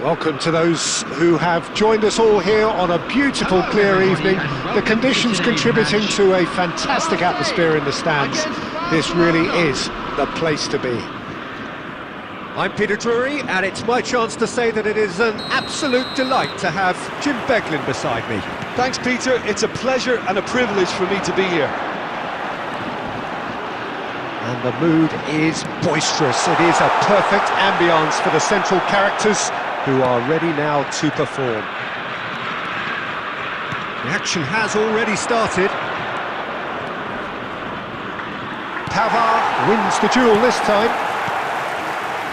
Welcome to those who have joined us all here on a beautiful, clear evening. The conditions contributing to a fantastic atmosphere in the stands. This really is the place to be. I'm Peter Drury, and it's my chance to say that it is an absolute delight to have Jim Beglin beside me. Thanks, Peter. It's a pleasure and a privilege for me to be here. And the mood is boisterous. It is a perfect ambience for the central characters who are ready now to perform. The action has already started. Pavard wins the duel this time.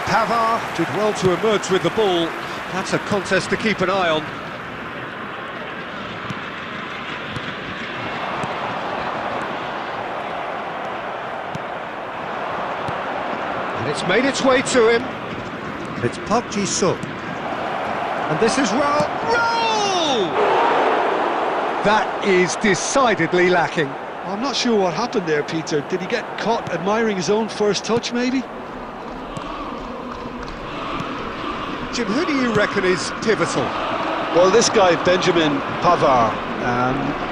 Pavard did well to emerge with the ball. That's a contest to keep an eye on. And it's made its way to him. And it's Park Ji-sung. And this is roll! That is decidedly lacking. I'm not sure what happened there, Peter. Did he get caught admiring his own first touch, maybe? Jim, who do you reckon is pivotal? Well, this guy, Benjamin Pavard,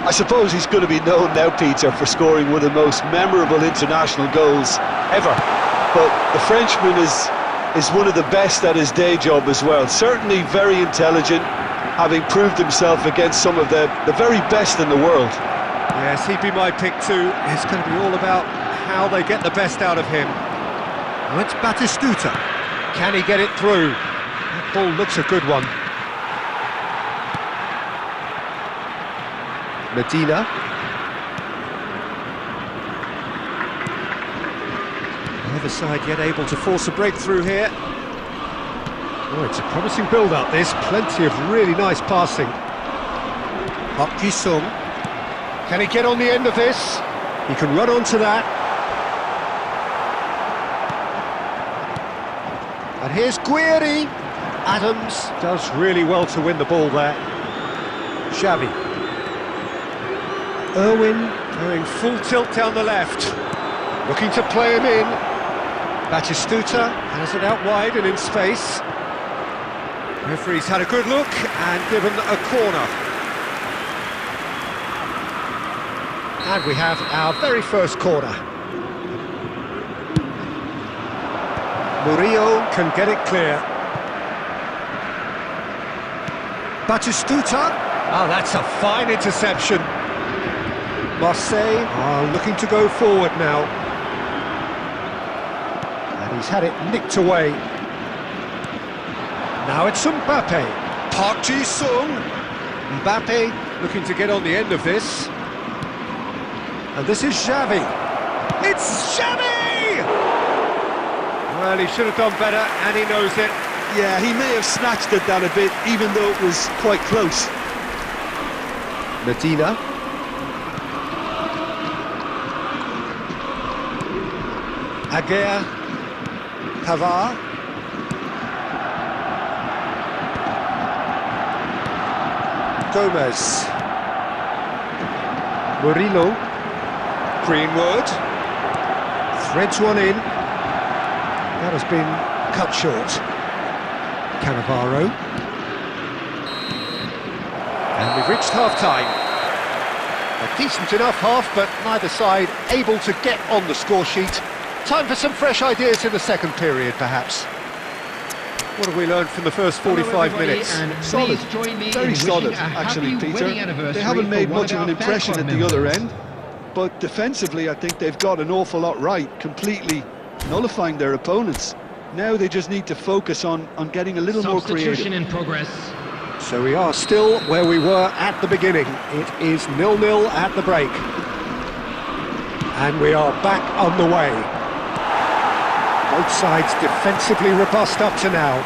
I suppose he's going to be known now, Peter, for scoring one of the most memorable international goals ever. But the Frenchman is one of the best at his day job as well. Certainly very intelligent, having proved himself against some of the very best in the world. Yes, he'd be my pick too. It's going to be all about how they get the best out of him. Well, it's Batistuta. Can he get it through? That ball looks a good one. Medina. Neither side yet able to force a breakthrough here. Oh, it's a promising build-up, this. Plenty of really nice passing. Park Ji-sung. Can he get on the end of this? He can run onto that. And here's Guiri. Adams does really well to win the ball there. Xavi. Irwin going full tilt down the left. Looking to play him in. Batistuta has it out wide and in space. Referee's had a good look and given a corner. And we have our very first corner. Murillo can get it clear. Batistuta. Oh, that's a fine interception. Marseille are looking to go forward now. And he's had it nicked away. Now it's Mbappe. Park Ji-sung. Mbappe looking to get on the end of this. And this is Xavi. It's Xavi! Well, he should have done better, and he knows it. Yeah, he may have snatched at that a bit, even though it was quite close. Medina. Aguirre. Pavard. Gomez. Murillo. Greenwood. Threads one in. That has been cut short. Cannavaro. And we've reached half-time. A decent enough half, but neither side able to get on the score sheet. Time for some fresh ideas in the second period, perhaps. What have we learned from the first 45 minutes? Solid, very solid, actually, Peter. They haven't made much of an impression at the other end, but defensively I think they've got an awful lot right, completely nullifying their opponents. Now they just need to focus on getting a little more creative. Substitution in progress. So we are still where we were at the beginning. It is 0-0 at the break. And we are back on the way. Both sides defensively robust up to now.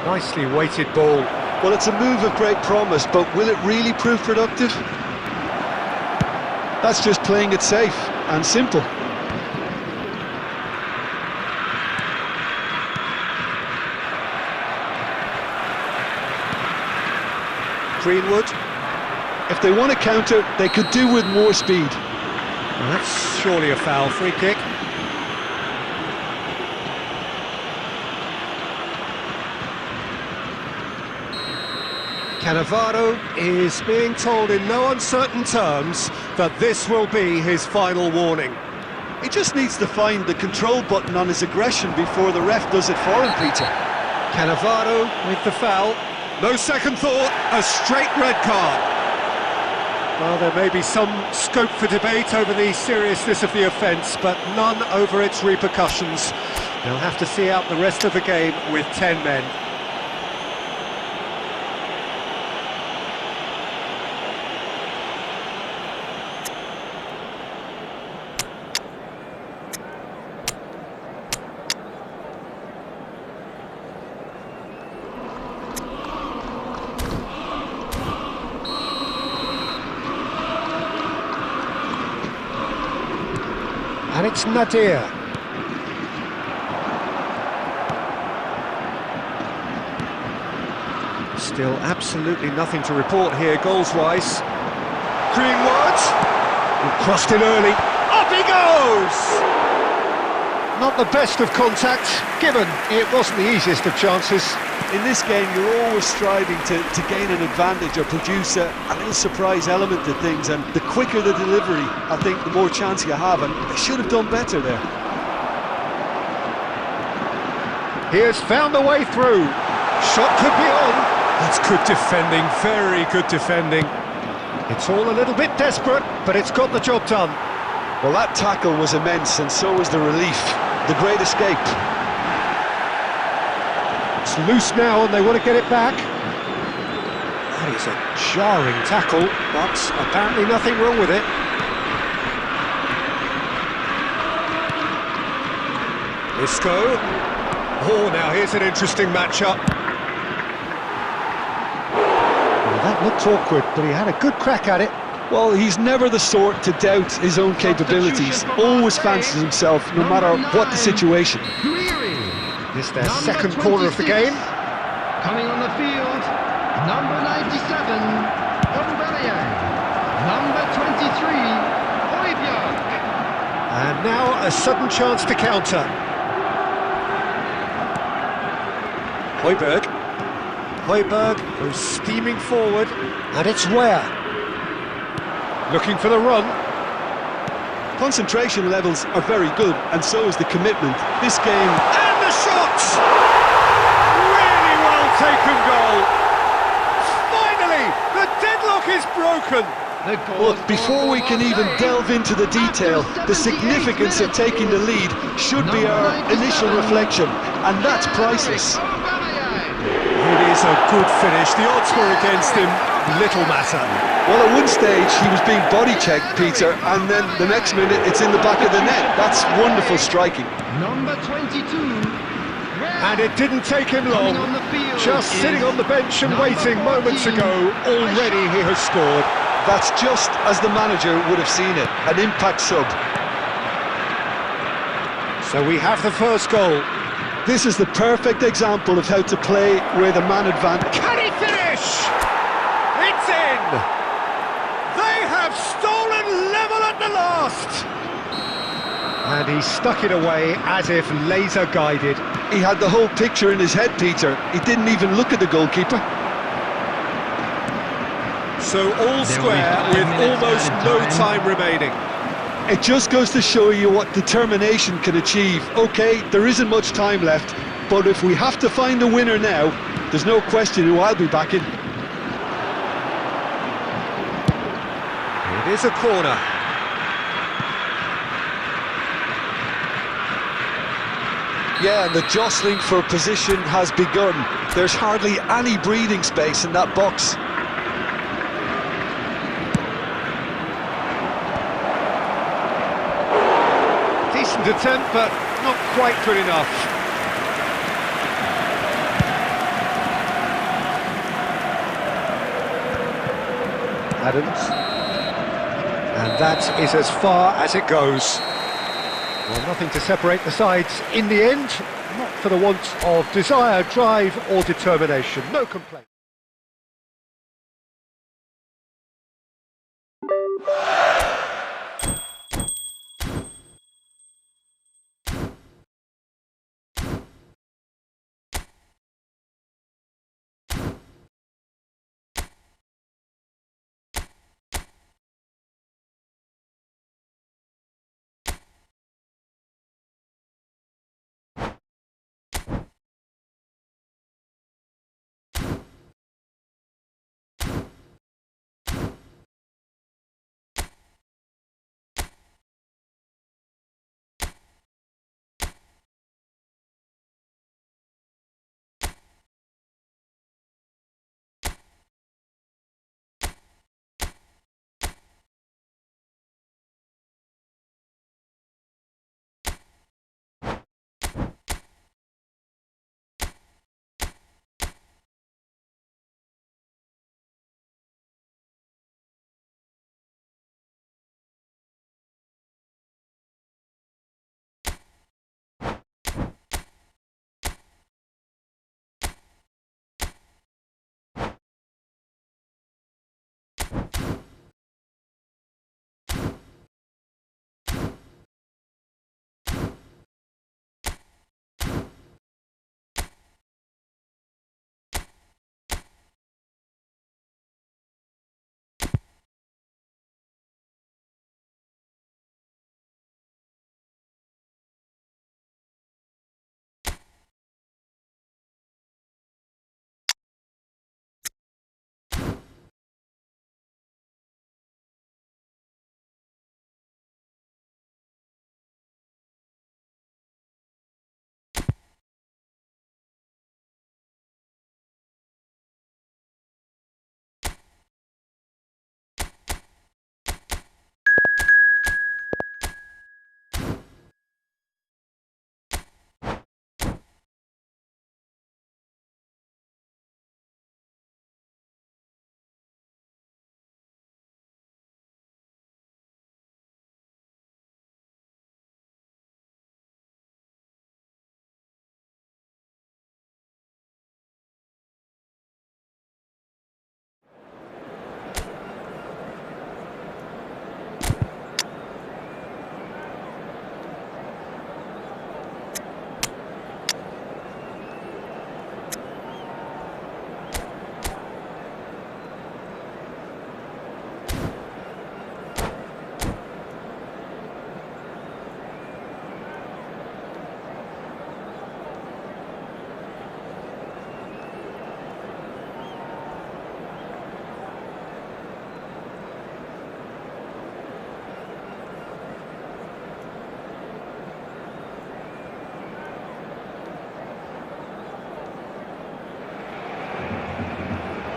Nicely weighted ball. Well, it's a move of great promise, but will it really prove productive? That's just playing it safe and simple. Greenwood. If they want to counter, they could do with more speed. Well, that's surely a foul. Free kick. Cannavaro is being told in no uncertain terms that this will be his final warning. He just needs to find the control button on his aggression before the ref does it for him, Peter. Cannavaro with the foul. No second thought, a straight red card. Well, there may be some scope for debate over the seriousness of the offence, but none over its repercussions. They'll have to see out the rest of the game with 10 men. And it's Nadir. Still absolutely nothing to report here goals-wise. Greenwood! Crossed in early. Up he goes! Not the best of contacts, given it wasn't the easiest of chances. In this game, you're always striving to gain an advantage or produce a little surprise element to things, and the quicker the delivery, I think, the more chance you have, and they should have done better there. He has found a way through. Shot could be on. That's good defending, very good defending. It's all a little bit desperate, but it's got the job done. Well, that tackle was immense, and so was the relief. The great escape. It's loose now and they want to get it back. That is a jarring tackle, but apparently nothing wrong with it. Isco. Oh, now here's an interesting matchup. Well, that looked awkward, but he had a good crack at it. Well, he's never the sort to doubt his own capabilities. Always fancies himself, no matter what the situation. This is their second corner of the game. Coming on the field, number 97, Ombele. Number 23, Højbjerg. And now a sudden chance to counter. Højbjerg goes steaming forward, and it's Ware. Looking for the run. Concentration levels are very good, and so is the commitment. This game... And the shot! Really well taken goal. Finally, the deadlock is broken. Look, before we can even delve into the detail, the significance of taking the lead should be our initial reflection, and that's priceless. It is a good finish. The odds were against him. Little matter. Well, at one stage he was being body checked, Peter, and then the next minute it's in the back of the net. That's wonderful striking. Number 22. And it didn't take him long. Just sitting on the bench and waiting moments ago, already he has scored. That's just as the manager would have seen it, an impact sub. So we have the first goal. This is the perfect example of how to play where the man advantage. Can he finish? It's in! They have stolen level at the last! And he stuck it away as if laser guided. He had the whole picture in his head, Peter. He didn't even look at the goalkeeper. So all square with almost no time remaining. It just goes to show you what determination can achieve. Okay, there isn't much time left, but if we have to find a winner now, there's no question who I'll be backing. It is a corner. Yeah, and the jostling for position has begun. There's hardly any breathing space in that box. Decent attempt, but not quite good enough. Adams. And that is as far as it goes. Well, nothing to separate the sides in the end, not for the want of desire, drive or determination. No complaint.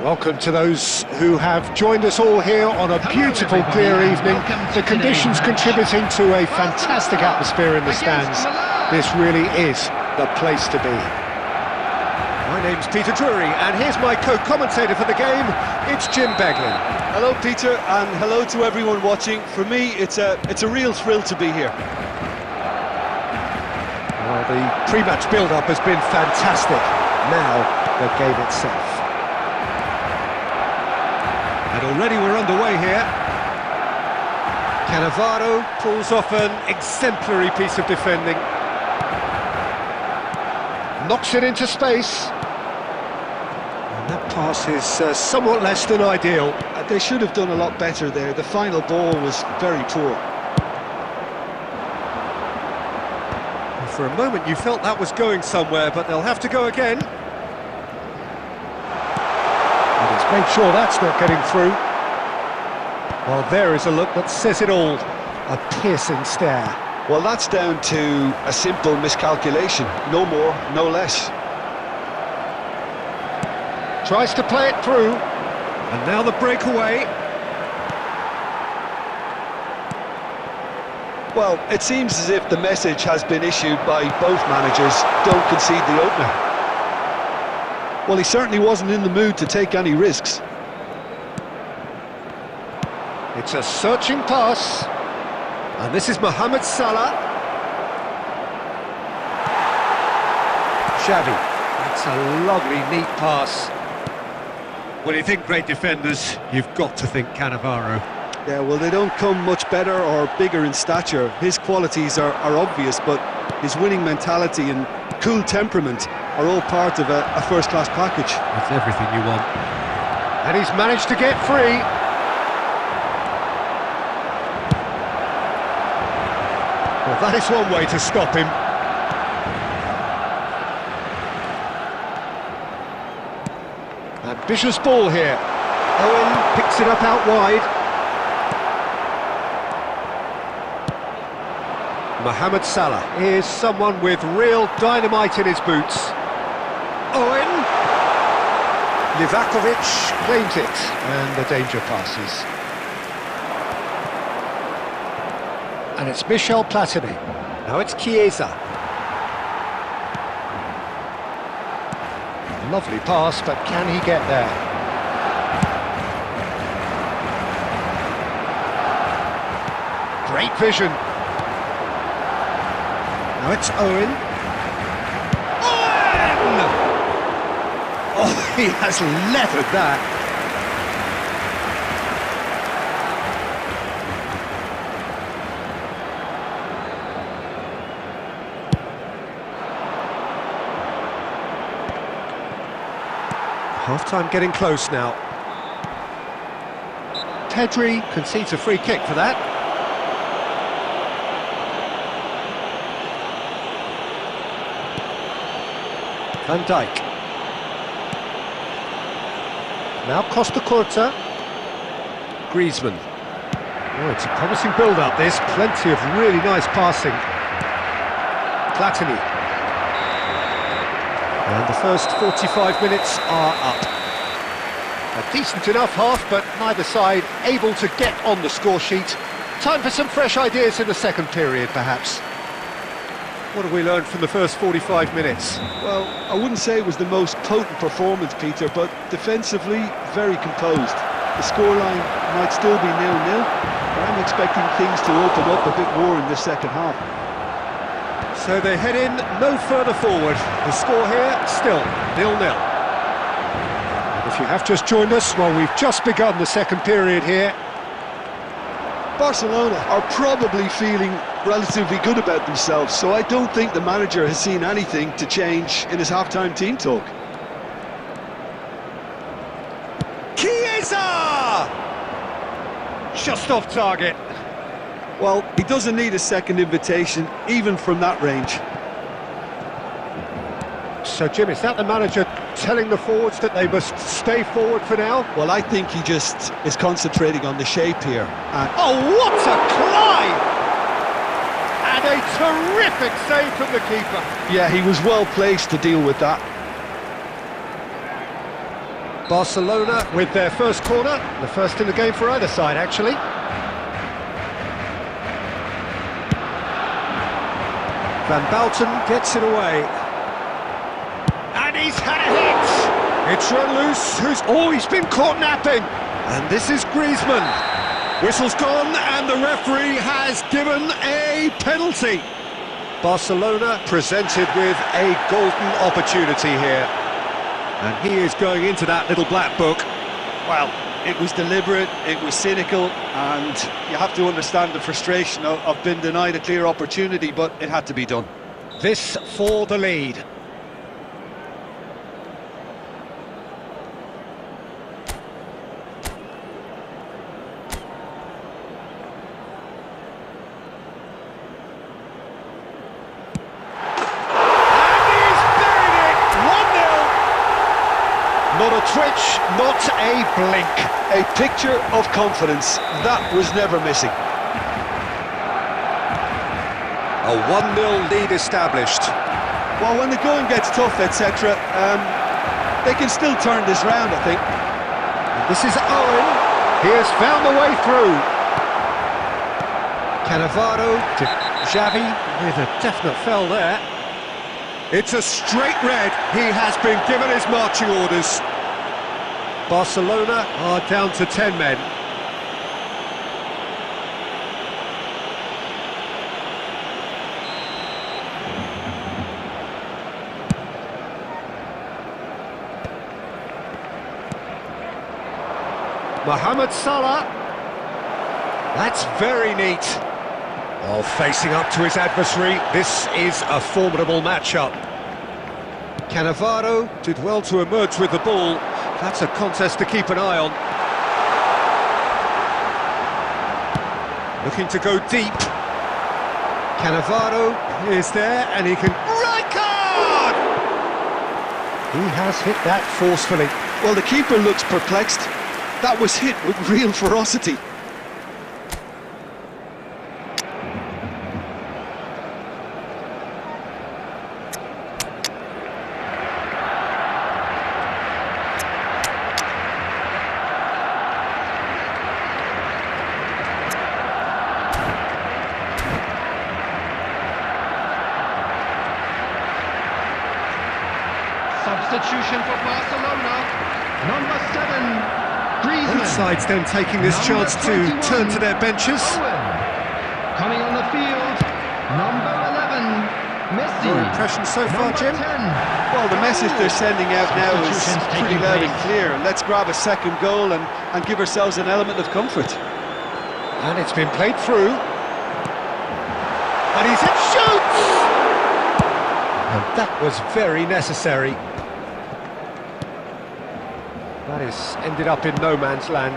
Welcome to those who have joined us all here on a beautiful, clear evening. The conditions contributing to a fantastic atmosphere in the stands. This really is the place to be. My name's Peter Drury, and here's my co-commentator for the game. It's Jim Beglin. Hello, Peter, and hello to everyone watching. For me, it's a real thrill to be here. Well, the pre-match build-up has been fantastic. Now, the game itself. And already we're underway here. Cannavaro pulls off an exemplary piece of defending. Knocks it into space. And that pass is somewhat less than ideal. They should have done a lot better there. The final ball was very poor. For a moment you felt that was going somewhere, but they'll have to go again. And he's made sure that's not getting through. Well, there is a look that says it all. A piercing stare. Well, that's down to a simple miscalculation. No more, no less. Tries to play it through. And now the breakaway. Well, it seems as if the message has been issued by both managers: don't concede the opener. Well, he certainly wasn't in the mood to take any risks. It's a searching pass. And this is Mohamed Salah. Xavi. That's a lovely, neat pass. When you think great defenders, you've got to think Cannavaro. Yeah, well, they don't come much better or bigger in stature. His qualities are obvious, but his winning mentality and cool temperament are all part of a first-class package. That's everything you want. And he's managed to get free. Well, that is one way to stop him. Ambitious ball here. Owen picks it up out wide. Mohamed Salah is someone with real dynamite in his boots. Owen. Livakovic claims it, and the danger passes. And it's Michel Platini. Now it's Chiesa. Lovely pass, but can he get there? Great vision. Now it's Owen. Owen! Oh, he has leathered that. Half-time getting close now. Pedri concedes a free kick for that. Van Dijk. Now Costa Curta. Griezmann. Oh, it's a promising build-up, this. Plenty of really nice passing. Platini. And the first 45 minutes are up. A decent enough half, but neither side able to get on the score sheet. Time for some fresh ideas in the second period, perhaps. What have we learned from the first 45 minutes? Well, I wouldn't say it was the most potent performance, Peter, but defensively, very composed. The scoreline might still be 0-0, but I'm expecting things to open up a bit more in the second half. So they head in no further forward. The score here, still 0-0. If you have just joined us, well, we've just begun the second period here. Barcelona are probably feeling relatively good about themselves, so I don't think the manager has seen anything to change in his half-time team talk. Chiesa! Just off target. Well, he doesn't need a second invitation, even from that range. So, Jim, is that the manager telling the forwards that they must stay forward for now? Well, I think he just is concentrating on the shape here. Oh, what a climb! And a terrific save from the keeper. Yeah, he was well placed to deal with that. Barcelona with their first corner, the first in the game for either side, actually. Van Bouten gets it away. And he's had a hit! It's run loose, he's been caught napping! And this is Griezmann. Whistle's gone, and the referee has given a penalty. Barcelona presented with a golden opportunity here. And he is going into that little black book. Well, it was deliberate, it was cynical, and you have to understand the frustration of being denied a clear opportunity, but it had to be done. This for the lead. Not a twitch, not a blink. A picture of confidence, that was never missing. A 1-0 lead established. Well, when the going gets tough, etc., they can still turn this round, I think. This is Owen. He has found the way through. Cannavaro to Xavi with a definite foul there. It's a straight red. He has been given his marching orders. Barcelona are down to 10 men. Mohamed Salah. That's very neat. Oh, facing up to his adversary, this is a formidable matchup. Cannavaro did well to emerge with the ball. That's a contest to keep an eye on. Looking to go deep. Cannavaro is there, and he can... Right card! He has hit that forcefully. Well, the keeper looks perplexed. That was hit with real ferocity. Substitution for Barcelona. Number 7, Griezmann. Both sides then taking this chance to turn to their benches. Owen. Coming on the field, number 11, Messi. Your impression so far, Number Jim? 10. Well, the message they're sending out now is Substitutions pretty taking loud and place. clear. Let's grab a second goal and give ourselves an element of comfort. And it's been played through. And he's hit, shoots! And that was very necessary. That is ended up in no man's land.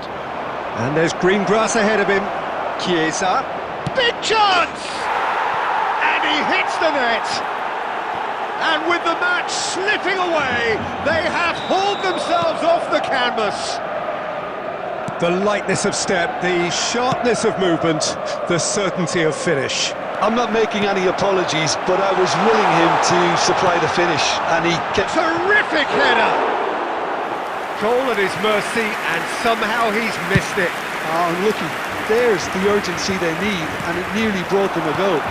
And there's green grass ahead of him. Chiesa. Big chance! And he hits the net. And with the match slipping away, they have hauled themselves off the canvas. The lightness of step, the sharpness of movement, the certainty of finish. I'm not making any apologies, but I was willing him to supply the finish, and he gets... Terrific header! Goal at his mercy, and somehow he's missed it. Oh, and looky, there's the urgency they need, and it nearly brought them a goal.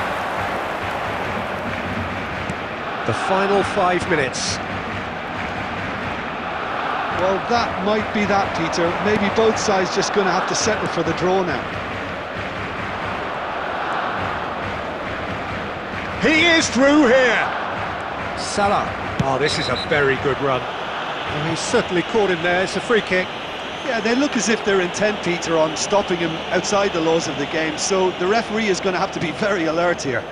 The final 5 minutes. Well, that might be that, Peter. Maybe both sides just going to have to settle for the draw now. He is through here. Salah. Oh, this is a very good run. Oh, he's certainly caught him there. It's a free kick. Yeah, they look as if they're intent, Peter, on stopping him outside the laws of the game, so the referee is going to have to be very alert here.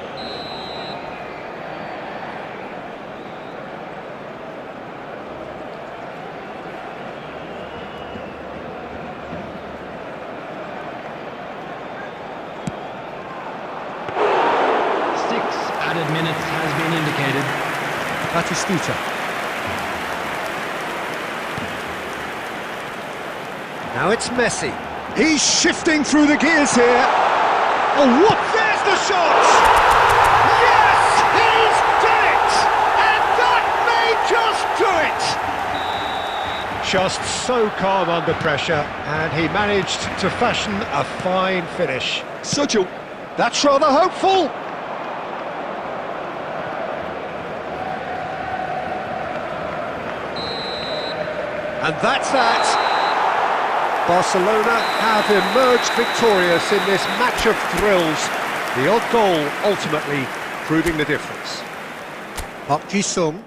Added minutes has been indicated. Batistuta. Now it's Messi. He's shifting through the gears here. Oh, what? There's the shot! Yes, he's done it! And that may just do it! just so calm under pressure, and he managed to fashion a fine finish. That's rather hopeful. And that's that. Barcelona have emerged victorious in this match of thrills. The odd goal ultimately proving the difference. Park Ji-sung.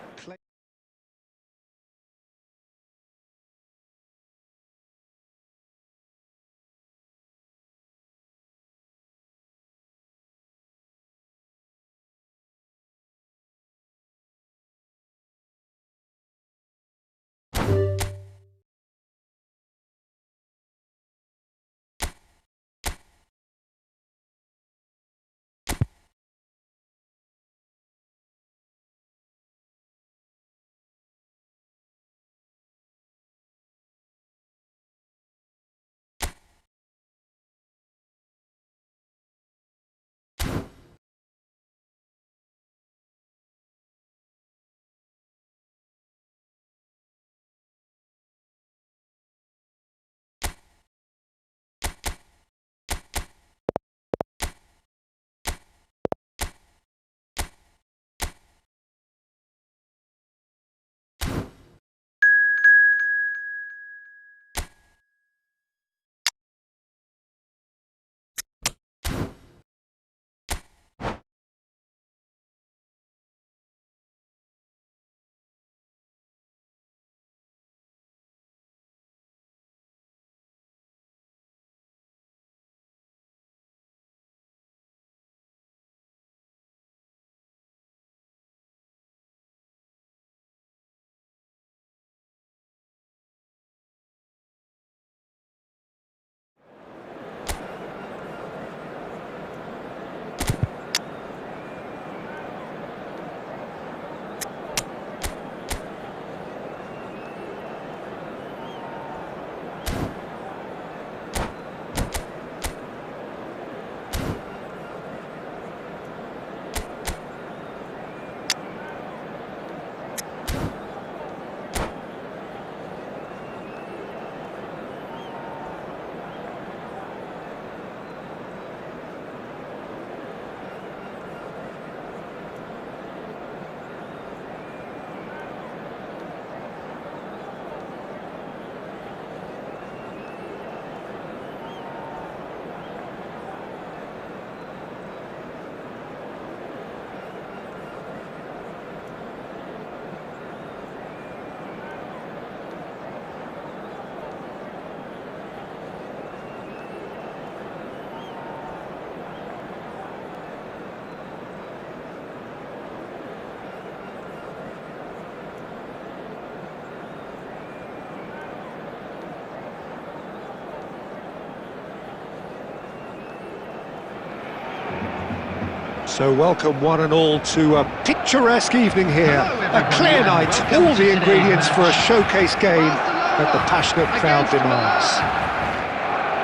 So welcome one and all to a picturesque evening here, a clear night, all the ingredients for a showcase game that the passionate crowd demands.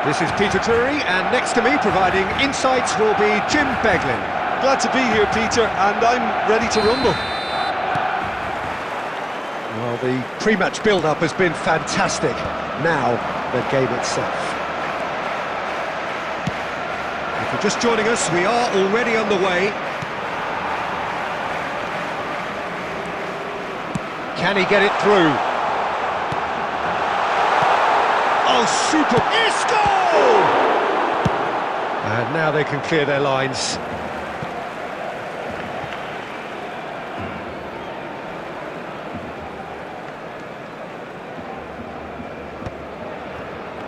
This is Peter Drury, and next to me providing insights will be Jim Beglin. Glad to be here, Peter, and I'm ready to rumble. Well, the pre-match build-up has been fantastic. Now, the game itself. If you're just joining us, we are already underway. Can he get it through? Oh, super! Isco! And now they can clear their lines.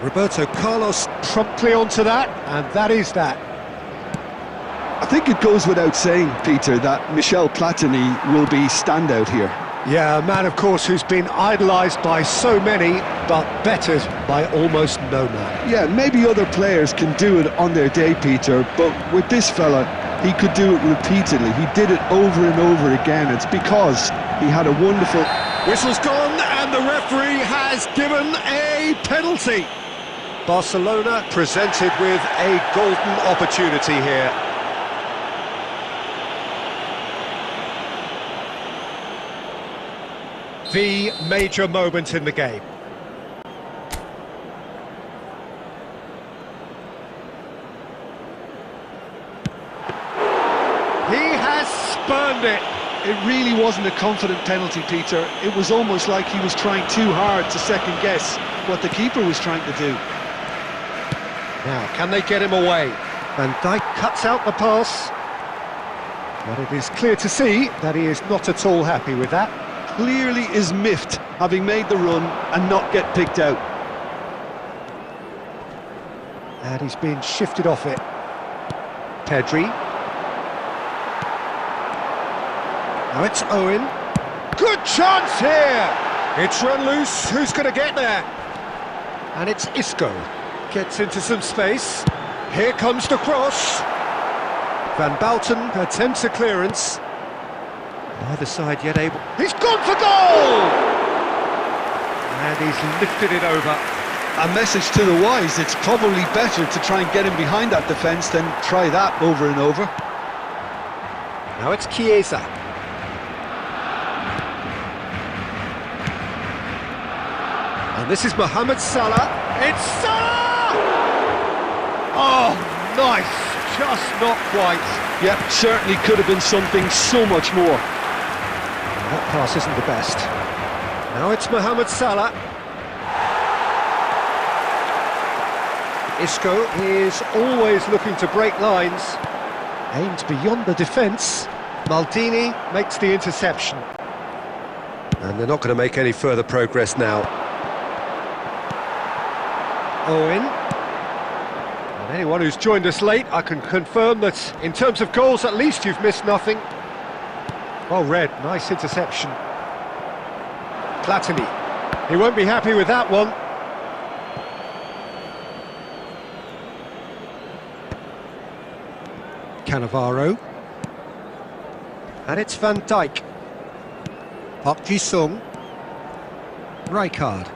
Roberto Carlos promptly onto that, and that is that. I think it goes without saying, Peter, that Michel Platini will be standout here. Yeah, a man, of course, who's been idolised by so many, but bettered by almost no man. Yeah, maybe other players can do it on their day, Peter, but with this fella, he could do it repeatedly. He did it over and over again. It's because he had a wonderful... Whistle's gone, and the referee has given a penalty. Barcelona presented with a golden opportunity here. The major moment in the game. He has spurned it. It really wasn't a confident penalty, Peter. It was almost like he was trying too hard to second guess what the keeper was trying to do. Now, can they get him away? Van Dijk cuts out the pass. But it is clear to see that he is not at all happy with that. Clearly is miffed, having made the run and not get picked out. And he's been shifted off it. Pedri. Now it's Owen. Good chance here! It's run loose, who's going to get there? And it's Isco. Gets into some space. Here comes the cross. Van Bouten attempts a clearance. Neither side yet able... He's gone for goal! And he's lifted it over. A message to the wise, it's probably better to try and get him behind that defence than try that over and over. Now it's Chiesa. And this is Mohamed Salah. It's Salah! Oh, nice. Just not quite. Yep, certainly could have been something so much more. That pass isn't the best. Now it's Mohamed Salah. Isco is always looking to break lines. Aims beyond the defence. Maldini makes the interception. And they're not going to make any further progress now. Owen. And anyone who's joined us late, I can confirm that in terms of goals, at least you've missed nothing. Well read, nice interception. Platini. He won't be happy with that one. Cannavaro. And it's Van Dijk. Park Ji-sung. Rijkaard.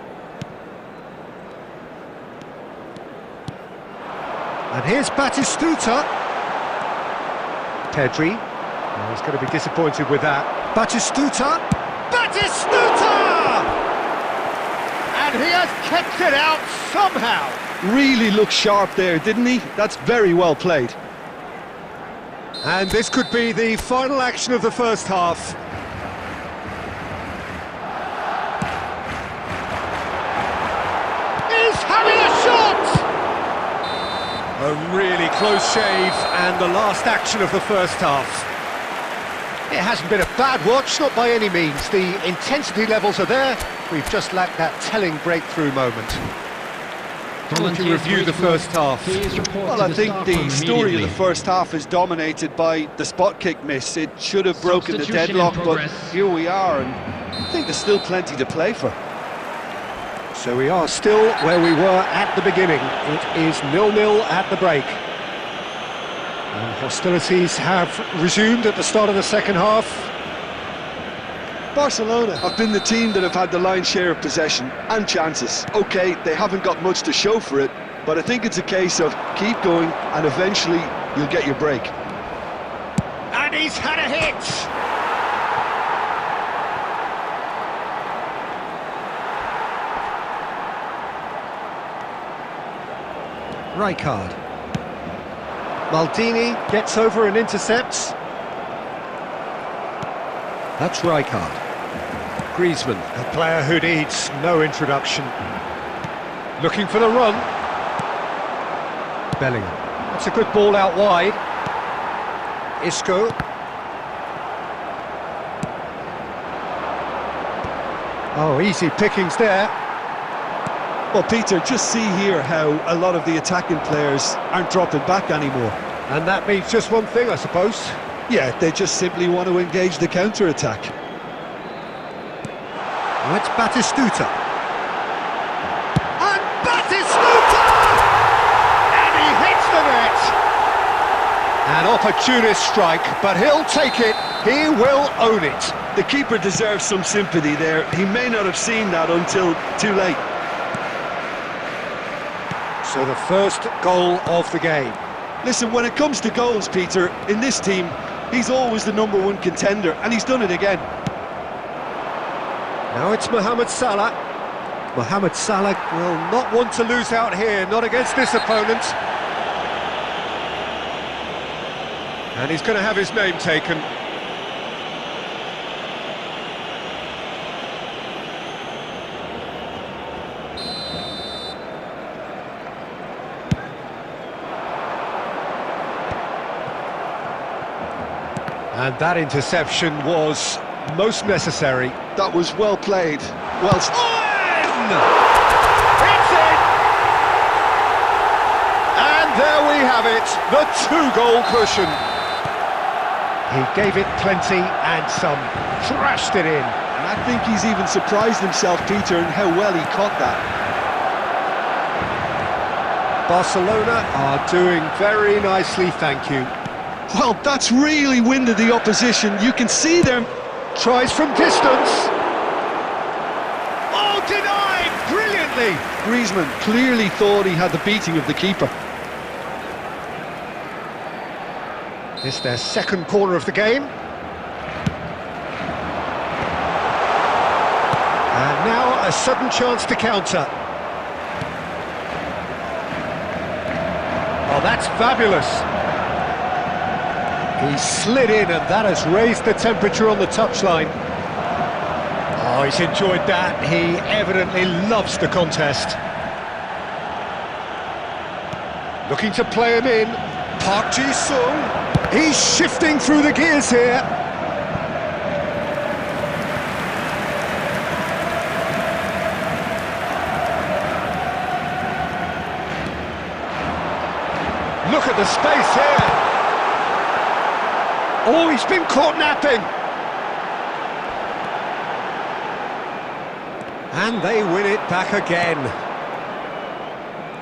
And here's Batistuta. Pedri. Oh, he's going to be disappointed with that. Batistuta. Batistuta! And he has kept it out somehow. Really looked sharp there, didn't he? That's very well played. And this could be the final action of the first half. He's having a shot! A really close shave, and the last action of the first half. It hasn't been a bad watch, not by any means. The intensity levels are there. We've just lacked that telling breakthrough moment. How would you review the first half? Well, I think the story of the first half is dominated by the spot kick miss. It should have broken the deadlock, but here we are, and I think there's still plenty to play for. So we are still where we were at the beginning. It is 0-0 at the break. And hostilities have resumed at the start of the second half. Barcelona have been the team that have had the lion's share of possession and chances. OK, they haven't got much to show for it, but I think it's a case of keep going and eventually you'll get your break. And he's had a hit! Rijkaard. Maldini gets over and intercepts. That's Rijkaard. Griezmann, a player who needs no introduction. Looking for the run. Bellingham. That's a good ball out wide. Isco. Oh, easy pickings there. Well, Peter, just see here how a lot of the attacking players aren't dropping back anymore. And that means just one thing, I suppose. Yeah, they just simply want to engage the counter-attack. Now it's Batistuta. And Batistuta! And he hits the net! An opportunist strike, but he'll take it. He will own it. The keeper deserves some sympathy there. He may not have seen that until too late. So the first goal of the game. Listen, when it comes to goals, Peter, in this team, he's always the #1 contender, and he's done it again. Now it's Mohamed Salah. Mohamed Salah will not want to lose out here, not against this opponent. And he's going to have his name taken. And that interception was most necessary. That was well played. Well... It's in! And there we have it, the two-goal cushion. He gave it plenty and some, thrashed it in. And I think he's even surprised himself, Peter, in how well he caught that. Barcelona are doing very nicely, thank you. Well, that's really winded the opposition. You can see them. Tries from distance. Oh, denied! Brilliantly! Griezmann clearly thought he had the beating of the keeper. It's their second corner of the game. And now a sudden chance to counter. Oh, that's fabulous. He slid in, and that has raised the temperature on the touchline. Oh, he's enjoyed that. He evidently loves the contest. Looking to play him in. Park Ji-sung. He's shifting through the gears here. Look at the space here. Oh, he's been caught napping. And they win it back again.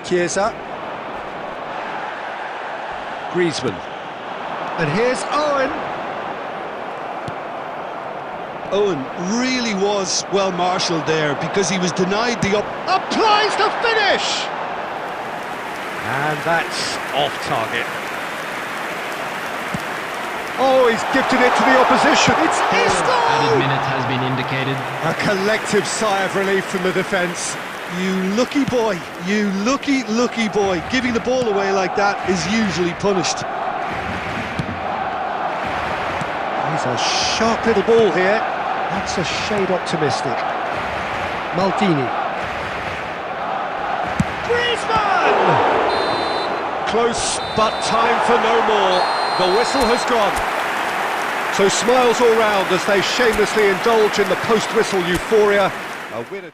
Chiesa. Griezmann. And here's Owen. Owen really was well marshalled there because he was denied the applies the finish. And that's off target. Oh, he's gifted it to the opposition. It's his goal! Added minute has been indicated. A collective sigh of relief from the defence. You lucky boy, you lucky boy. Giving the ball away like that is usually punished. He's a sharp little ball here. That's a shade optimistic. Maldini. Griezmann! Close, but time for no more. The whistle has gone. So smiles all round as they shamelessly indulge in the post-whistle euphoria. A winner.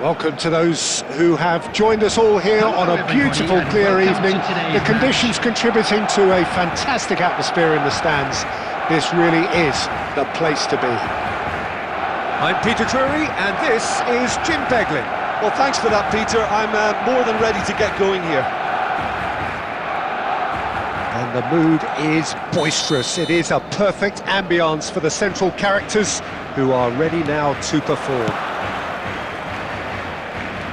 Welcome to those who have joined us all here on a beautiful, clear evening. The conditions contributing to a fantastic atmosphere in the stands. This really is the place to be. I'm Peter Drury, and this is Jim Beglin. Well, thanks for that, Peter. I'm more than ready to get going here. And the mood is boisterous. It is a perfect ambience for the central characters who are ready now to perform.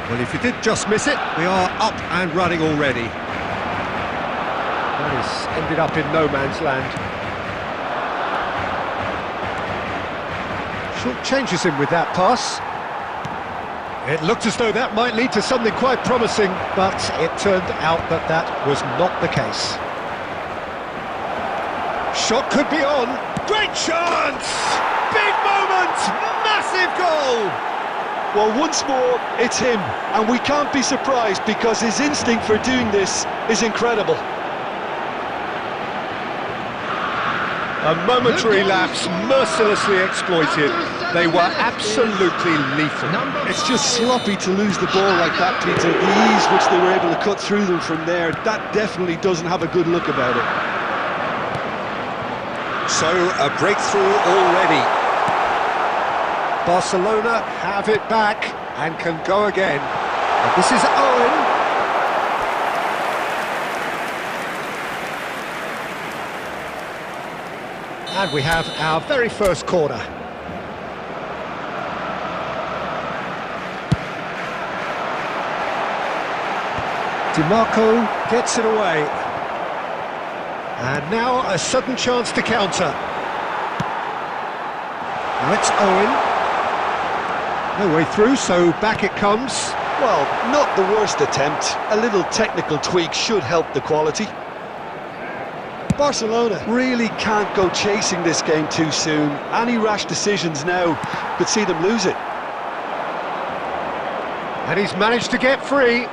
Well, if you did just miss it, we are up and running already. That has ended up in no man's land. Short changes him with that pass. It looked as though that might lead to something quite promising, but it turned out that that was not the case. Shot could be on. Great chance! Big moment! Massive goal! Well, once more, it's him, and we can't be surprised because his instinct for doing this is incredible. A momentary lapse, mercilessly exploited. They were absolutely lethal. It's just sloppy to lose the ball like that, Peter. The ease which they were able to cut through them from there, that definitely doesn't have a good look about it. So, a breakthrough already. Barcelona have it back and can go again. And this is Owen. And we have our very first corner. DiMarco gets it away. And now a sudden chance to counter. Now it's Owen. No way through, so back it comes. Well, not the worst attempt. A little technical tweak should help the quality. Barcelona really can't go chasing this game too soon. Any rash decisions now could see them lose it. And he's managed to get free.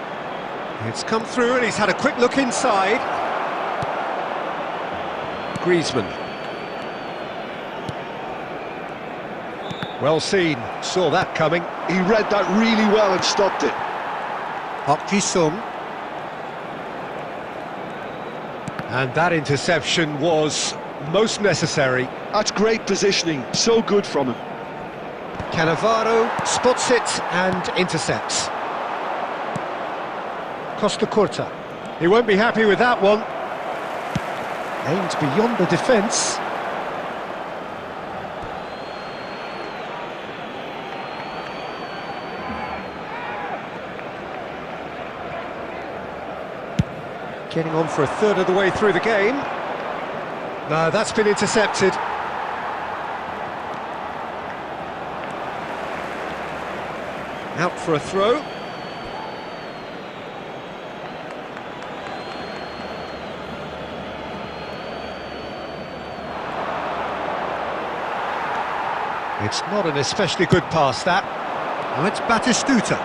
It's come through and he's had a quick look inside. Griezmann. Well seen, saw that coming. He read that really well and stopped it. Park Ji-sung. And that interception was most necessary. That's great positioning, so good from him. Cannavaro spots it and intercepts. Costa Curta. He won't be happy with that one. Aimed beyond the defence. Getting on for a third of the way through the game. No, that's been intercepted. Out for a throw. It's not an especially good pass, that. Now it's Batistuta.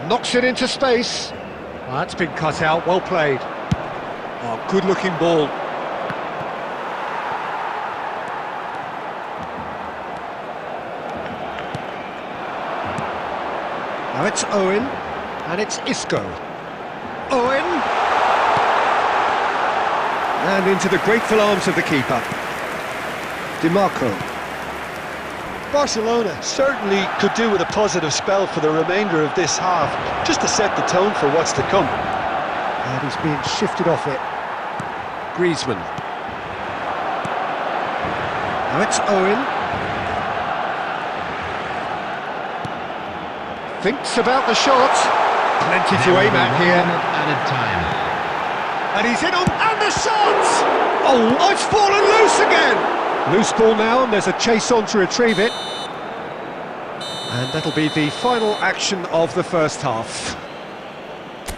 Knocks it into space. Oh, that's been cut out, well played. Oh, good-looking ball. Now it's Owen, and it's Isco. Owen! And into the grateful arms of the keeper. DiMarco. Barcelona certainly could do with a positive spell for the remainder of this half, just to set the tone for what's to come. And he's being shifted off it. Griezmann. Now it's Owen. Thinks about the shot. Plenty to aim at here. Added time. And he's in on, and the shot! Oh, it's fallen loose again! Loose ball now, and there's a chase on to retrieve it. And that'll be the final action of the first half.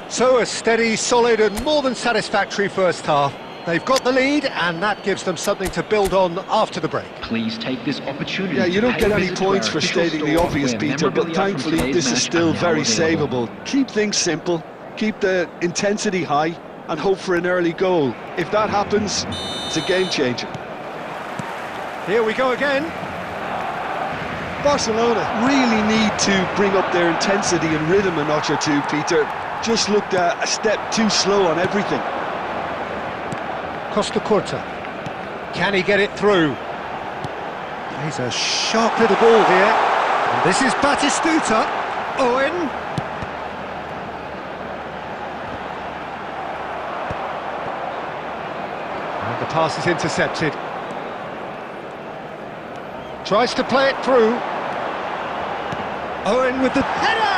So a steady, solid and more than satisfactory first half. They've got the lead, and that gives them something to build on after the break. Please take this opportunity. Yeah, you don't to get pay a any visit to points our for official stating the store obvious, where Peter, but memorabilia from thankfully today's this is match still are now very available. savable. Keep things simple, keep the intensity high, and hope for an early goal. If that happens, it's a game changer. Here we go again. Barcelona really need to bring up their intensity and rhythm a notch or two, Peter. Just looked a step too slow on everything. Costa Curta. Can he get it through? He's a sharp little ball here. And this is Batistuta. Owen. And the pass is intercepted. Tries to play it through. Owen with the header!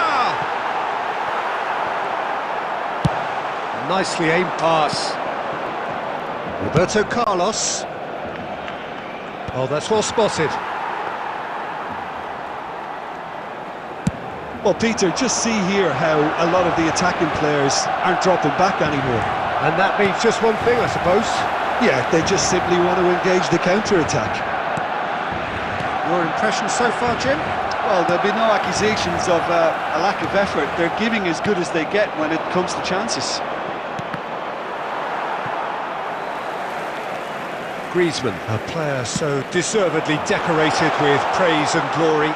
Nicely aimed pass. Roberto Carlos. Oh, that's well spotted. Well, Peter, just see here how a lot of the attacking players aren't dropping back anymore. And that means just one thing, I suppose. Yeah, they just simply want to engage the counter-attack. Your impression so far, Jim? Well, there'll be no accusations of a lack of effort. They're giving as good as they get when it comes to chances. Griezmann, a player so deservedly decorated with praise and glory.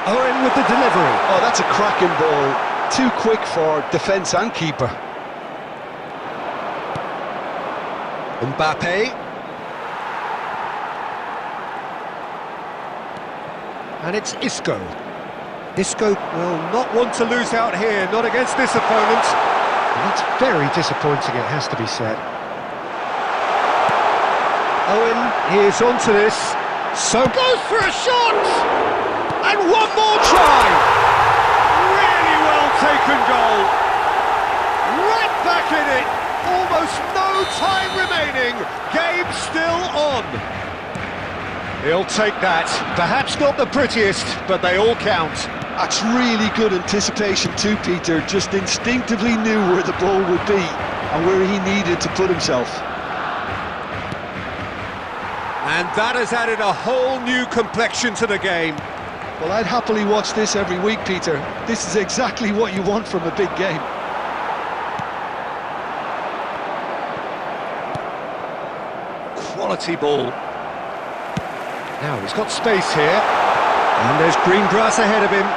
Owen with the delivery. Oh, that's a cracking ball. Too quick for defence and keeper. Mbappe. And it's Isco. Isco will not want to lose out here, not against this opponent. And that's very disappointing, it has to be said. Owen is onto this. So goes for a shot! And one more try! Really well taken goal. Right back in it. Almost no time remaining. Game still on. He'll take that. Perhaps not the prettiest, but they all count. That's really good anticipation too, Peter. Just instinctively knew where the ball would be and where he needed to put himself. And that has added a whole new complexion to the game. Well, I'd happily watch this every week, Peter. This is exactly what you want from a big game. Quality ball. Now he's got space here. And there's green grass ahead of him.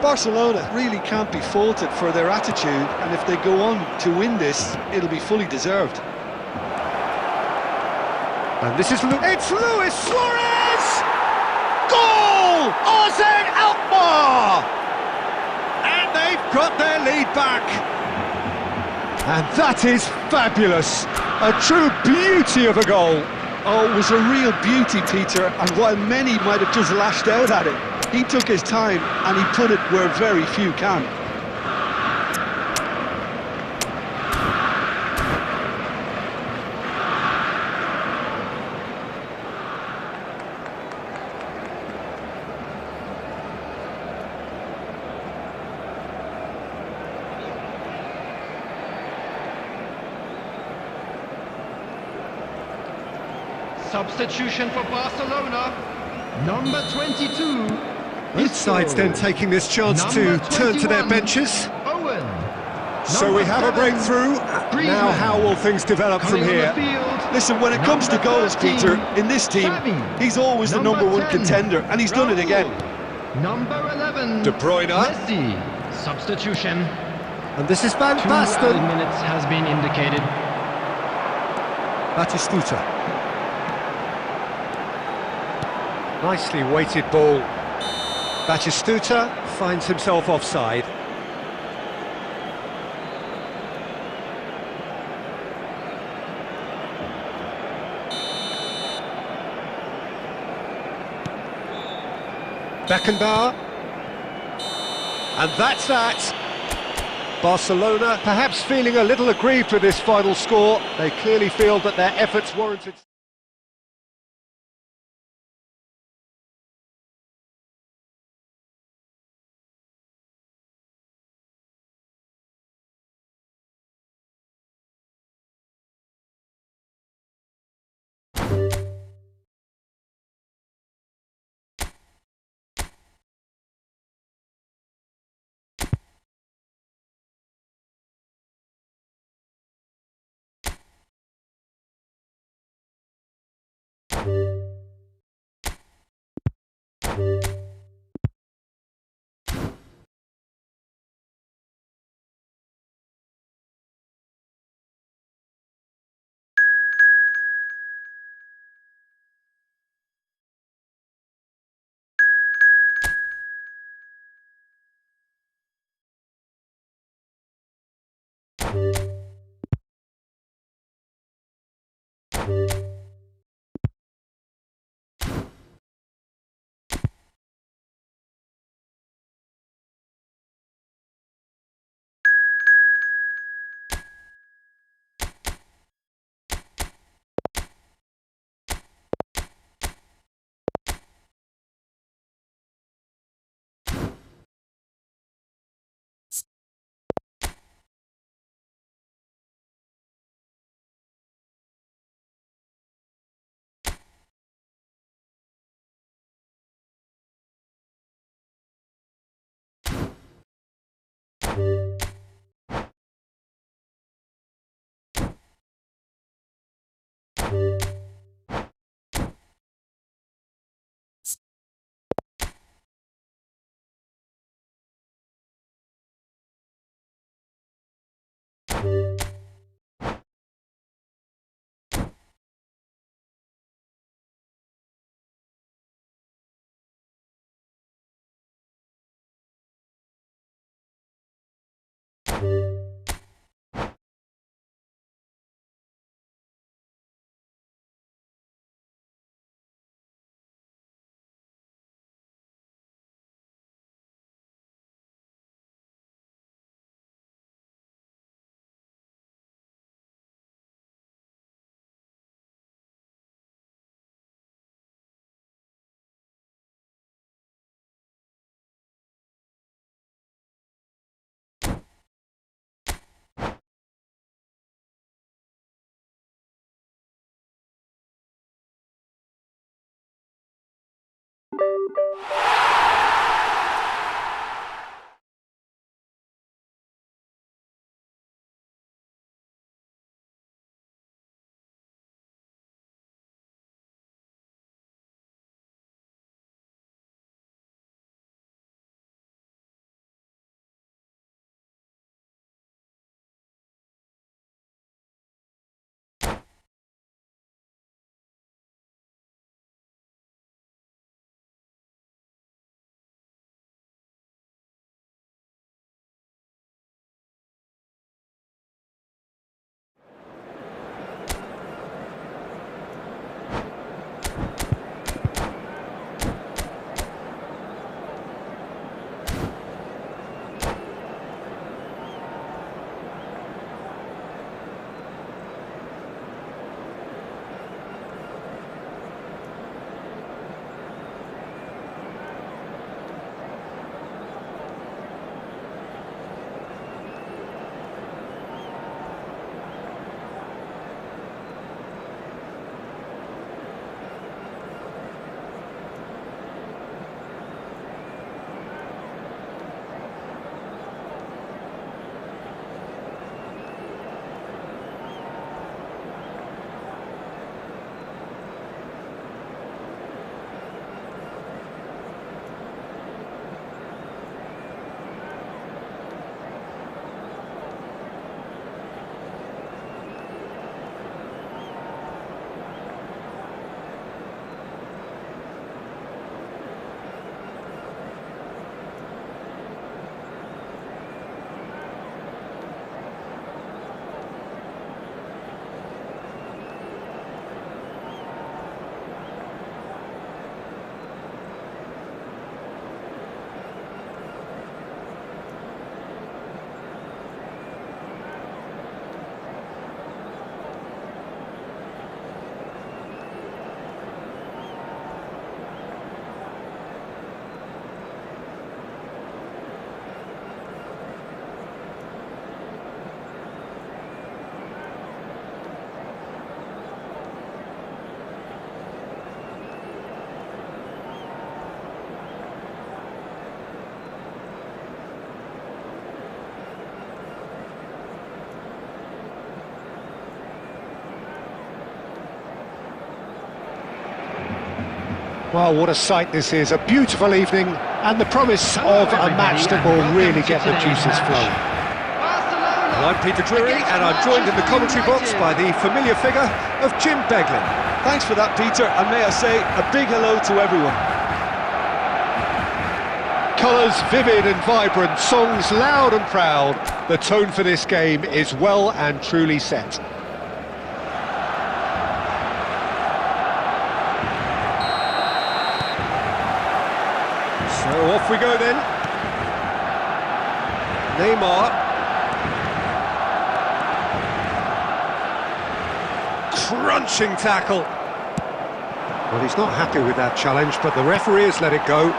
Barcelona really can't be faulted for their attitude, and if they go on to win this, it'll be fully deserved. And this is... It's Luis Suarez! Goal! Ozan Alkmaar! And they've got their lead back. And that is fabulous. A true beauty of a goal. Oh, it was a real beauty, Peter, and while many might have just lashed out at it, he took his time and he put it where very few can. Substitution for Barcelona. Number 22. Both sides then taking this chance to turn to their benches. Owen. So we have a breakthrough. Now how will things develop from here? Listen, when it comes to goals, Peter, in this team, he's always the number one contender, and he's done it again. Number 11. De Bruyne. Messi. Substitution. And this is Van 2 Basten. added minutes has been indicated. Batistuta. Nicely weighted ball. Batistuta finds himself offside. Beckenbauer. And that's that. Barcelona perhaps feeling a little aggrieved with this final score. They clearly feel that their efforts warranted... Well, what a sight this is, a beautiful evening and the promise of a match that will really get the juices flowing. Well, I'm Peter Drury and I'm joined in the commentary box by the familiar figure of Jim Beglin. Thanks for that, Peter, and may I say a big hello to everyone. Colours vivid and vibrant, songs loud and proud. The tone for this game is well and truly set. So off we go then. Neymar. Crunching tackle. Well, he's not happy with that challenge, but the referee has let it go.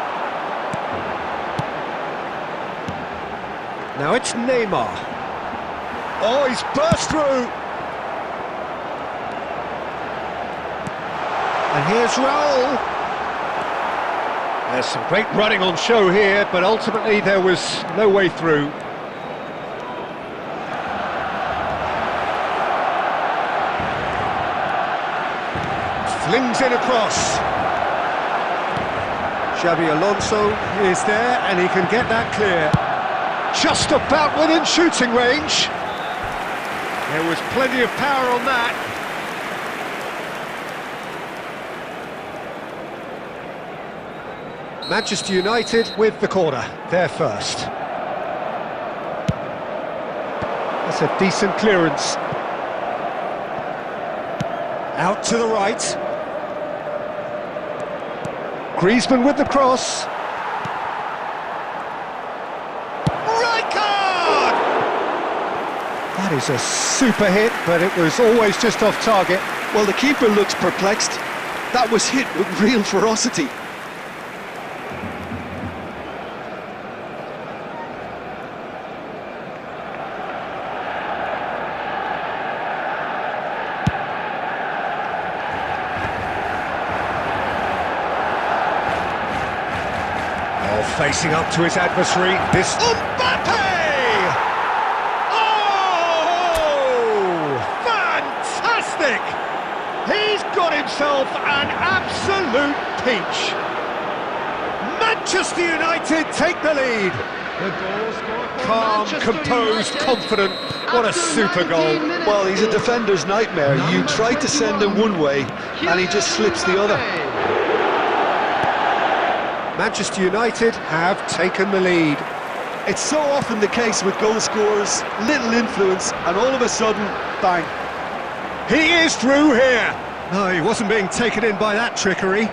Now it's Neymar. Oh, he's burst through. And here's Raul. There's some great running on show here, but ultimately there was no way through. Flings in across. Xabi Alonso is there, and he can get that clear. Just about within shooting range. There was plenty of power on that. Manchester United with the corner, they're first. That's a decent clearance. Out to the right. Griezmann with the cross. Right card! That is a super hit, but it was always just off target. Well, the keeper looks perplexed. That was hit with real ferocity. Facing up to his adversary, this... Mbappe! Oh! Fantastic! He's got himself an absolute peach. Manchester United take the lead. The goal scored for Calm, Manchester composed, United. confident. What a After super goal. 19 minutes. Well, he's a defender's nightmare. You try to send him one way, and he just slips the other. Manchester United have taken the lead. It's so often the case with goal scorers, little influence, and all of a sudden, bang. He is through here. No, he wasn't being taken in by that trickery.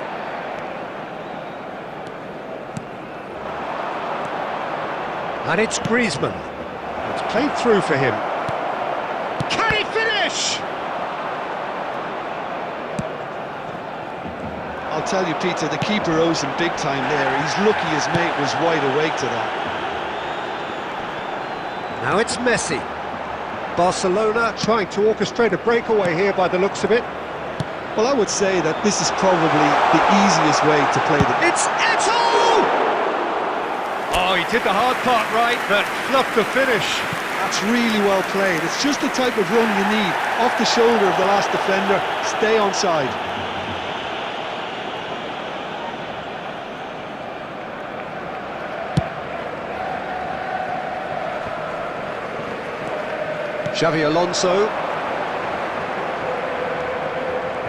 And it's Griezmann. It's played through for him. Can he finish? I'll tell you, Peter, the keeper owes him big time there. He's lucky his mate was wide awake to that. Now it's Messi. Barcelona trying to orchestrate a breakaway here by the looks of it. Well, I would say that this is probably the easiest way to play the... It's Eto'o! Oh, he did the hard part right, but fluffed the finish. That's really well played. It's just the type of run you need. Off the shoulder of the last defender, stay onside. Xabi Alonso.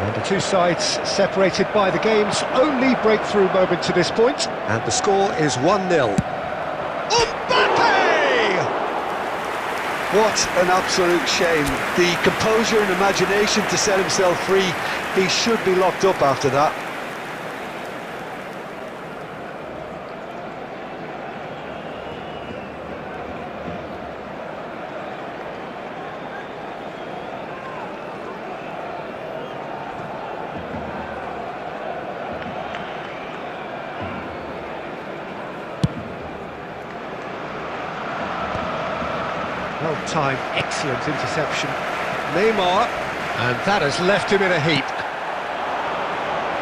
And the two sides separated by the game's only breakthrough moment to this point. And the score is 1-0. Mbappe! What an absolute shame. The composure and imagination to set himself free. He should be locked up after that. Well-timed, excellent interception. Neymar, and that has left him in a heap.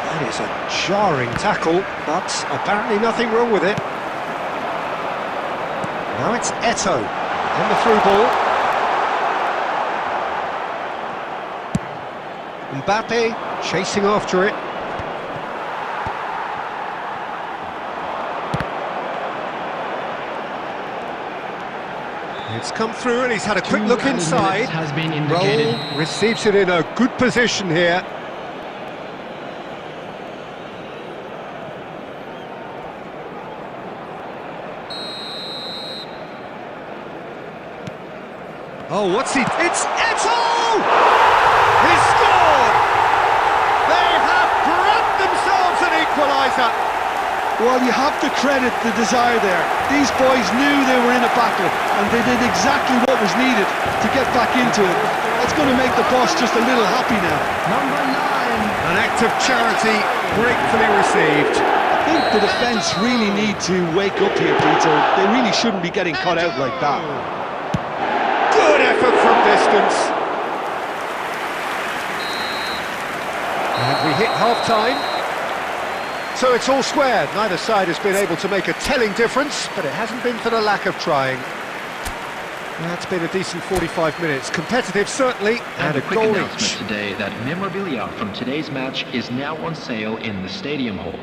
That is a jarring tackle, but apparently nothing wrong with it. Now it's Eto'o on the through ball. Mbappe chasing after it. It's come through and he's had a quick look inside. Has been indicated. Raul receives it in a good position here. Oh, what's he... It's Eto'o! He's scored! They have grabbed themselves an equaliser. Well, you have to credit the desire there. These boys knew they were in a battle, and they did exactly what was needed to get back into it. That's going to make the boss just a little happy now. Number 9. An act of charity gratefully received. I think the defence really need to wake up here, Peter. They really shouldn't be getting cut out like that. Good effort from distance. And we hit half-time. So it's all square. Neither side has been able to make a telling difference, but it hasn't been for the lack of trying. That's been a decent 45 minutes. Competitive, certainly, and a quick goal announcement each. today that memorabilia from today's match is now on sale in the Stadium Hall.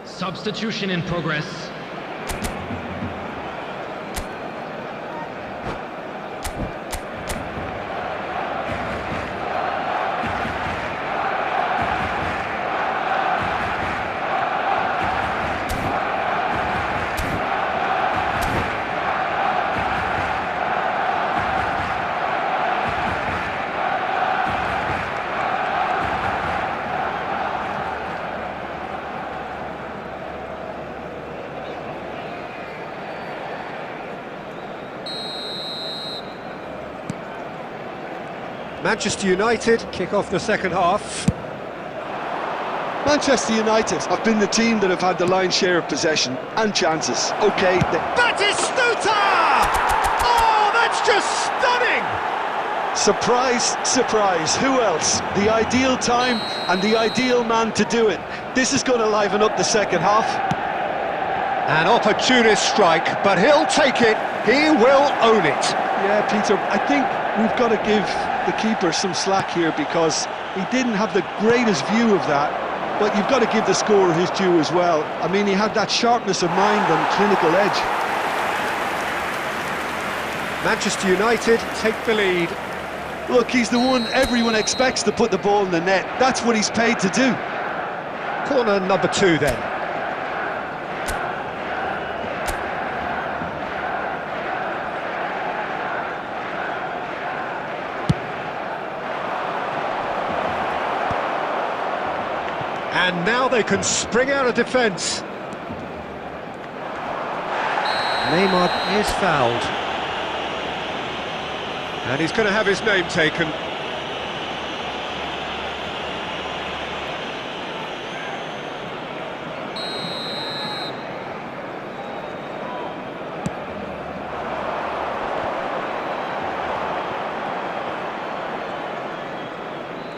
Substitution in progress. Manchester United kick off the second half. Manchester United have been the team that have had the lion's share of possession and chances. Okay, Batistuta! Oh, that's just stunning! surprise, surprise, who else? The ideal time and the ideal man to do it. This is going to liven up the second half. An opportunist strike, but he'll take it. He will own it. Yeah, Peter, I think we've got to give the keeper some slack here because he didn't have the greatest view of that, but you've got to give the scorer his due as well. I mean, he had that sharpness of mind and clinical edge. Manchester United take the lead. Look, he's the one everyone expects to put the ball in the net. That's what he's paid to do. Corner number 2 then. And now they can spring out of defence. Neymar is fouled. And he's going to have his name taken.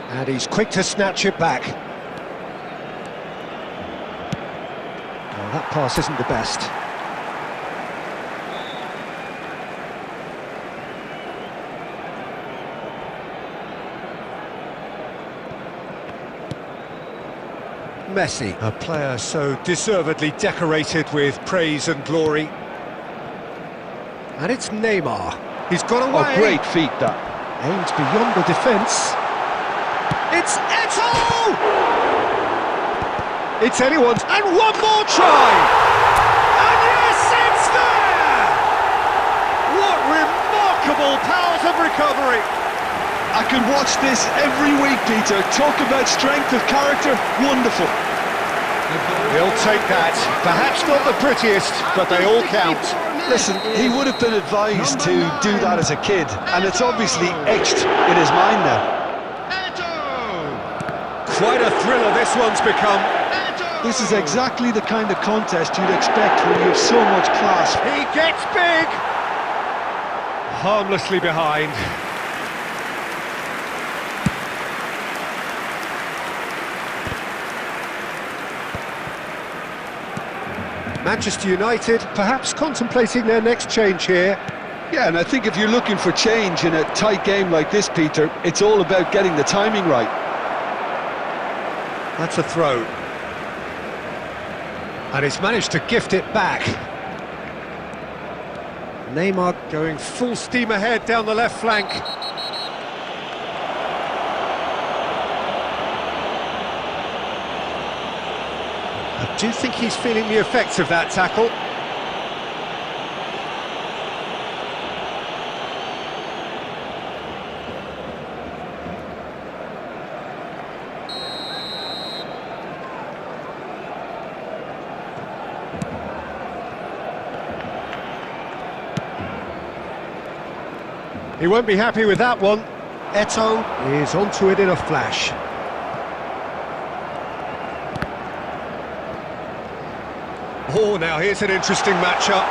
And he's quick to snatch it back. Well, that pass isn't the best. Messi, a player so deservedly decorated with praise and glory. And it's Neymar. He's got away. Oh, great feat, that. Aims beyond the defence. It's Eto'o! It's anyone's. And one more try! And yes, it's there! What remarkable powers of recovery! I can watch this every week, Peter. Talk about strength of character. Wonderful. He'll take that. Perhaps not the prettiest, but they all count. Listen, he would have been advised to do that as a kid, and it's obviously etched in his mind now. Quite a thriller this one's become. This is exactly the kind of contest you'd expect when you have so much class. He gets big! Harmlessly behind. Manchester United perhaps contemplating their next change here. Yeah, and I think if you're looking for change in a tight game like this, Peter, it's all about getting the timing right. That's a throw. And he's managed to gift it back. Neymar going full steam ahead down the left flank. I do think he's feeling the effects of that tackle. He won't be happy with that one. Eto'o is onto it in a flash. Oh, now here's an interesting matchup.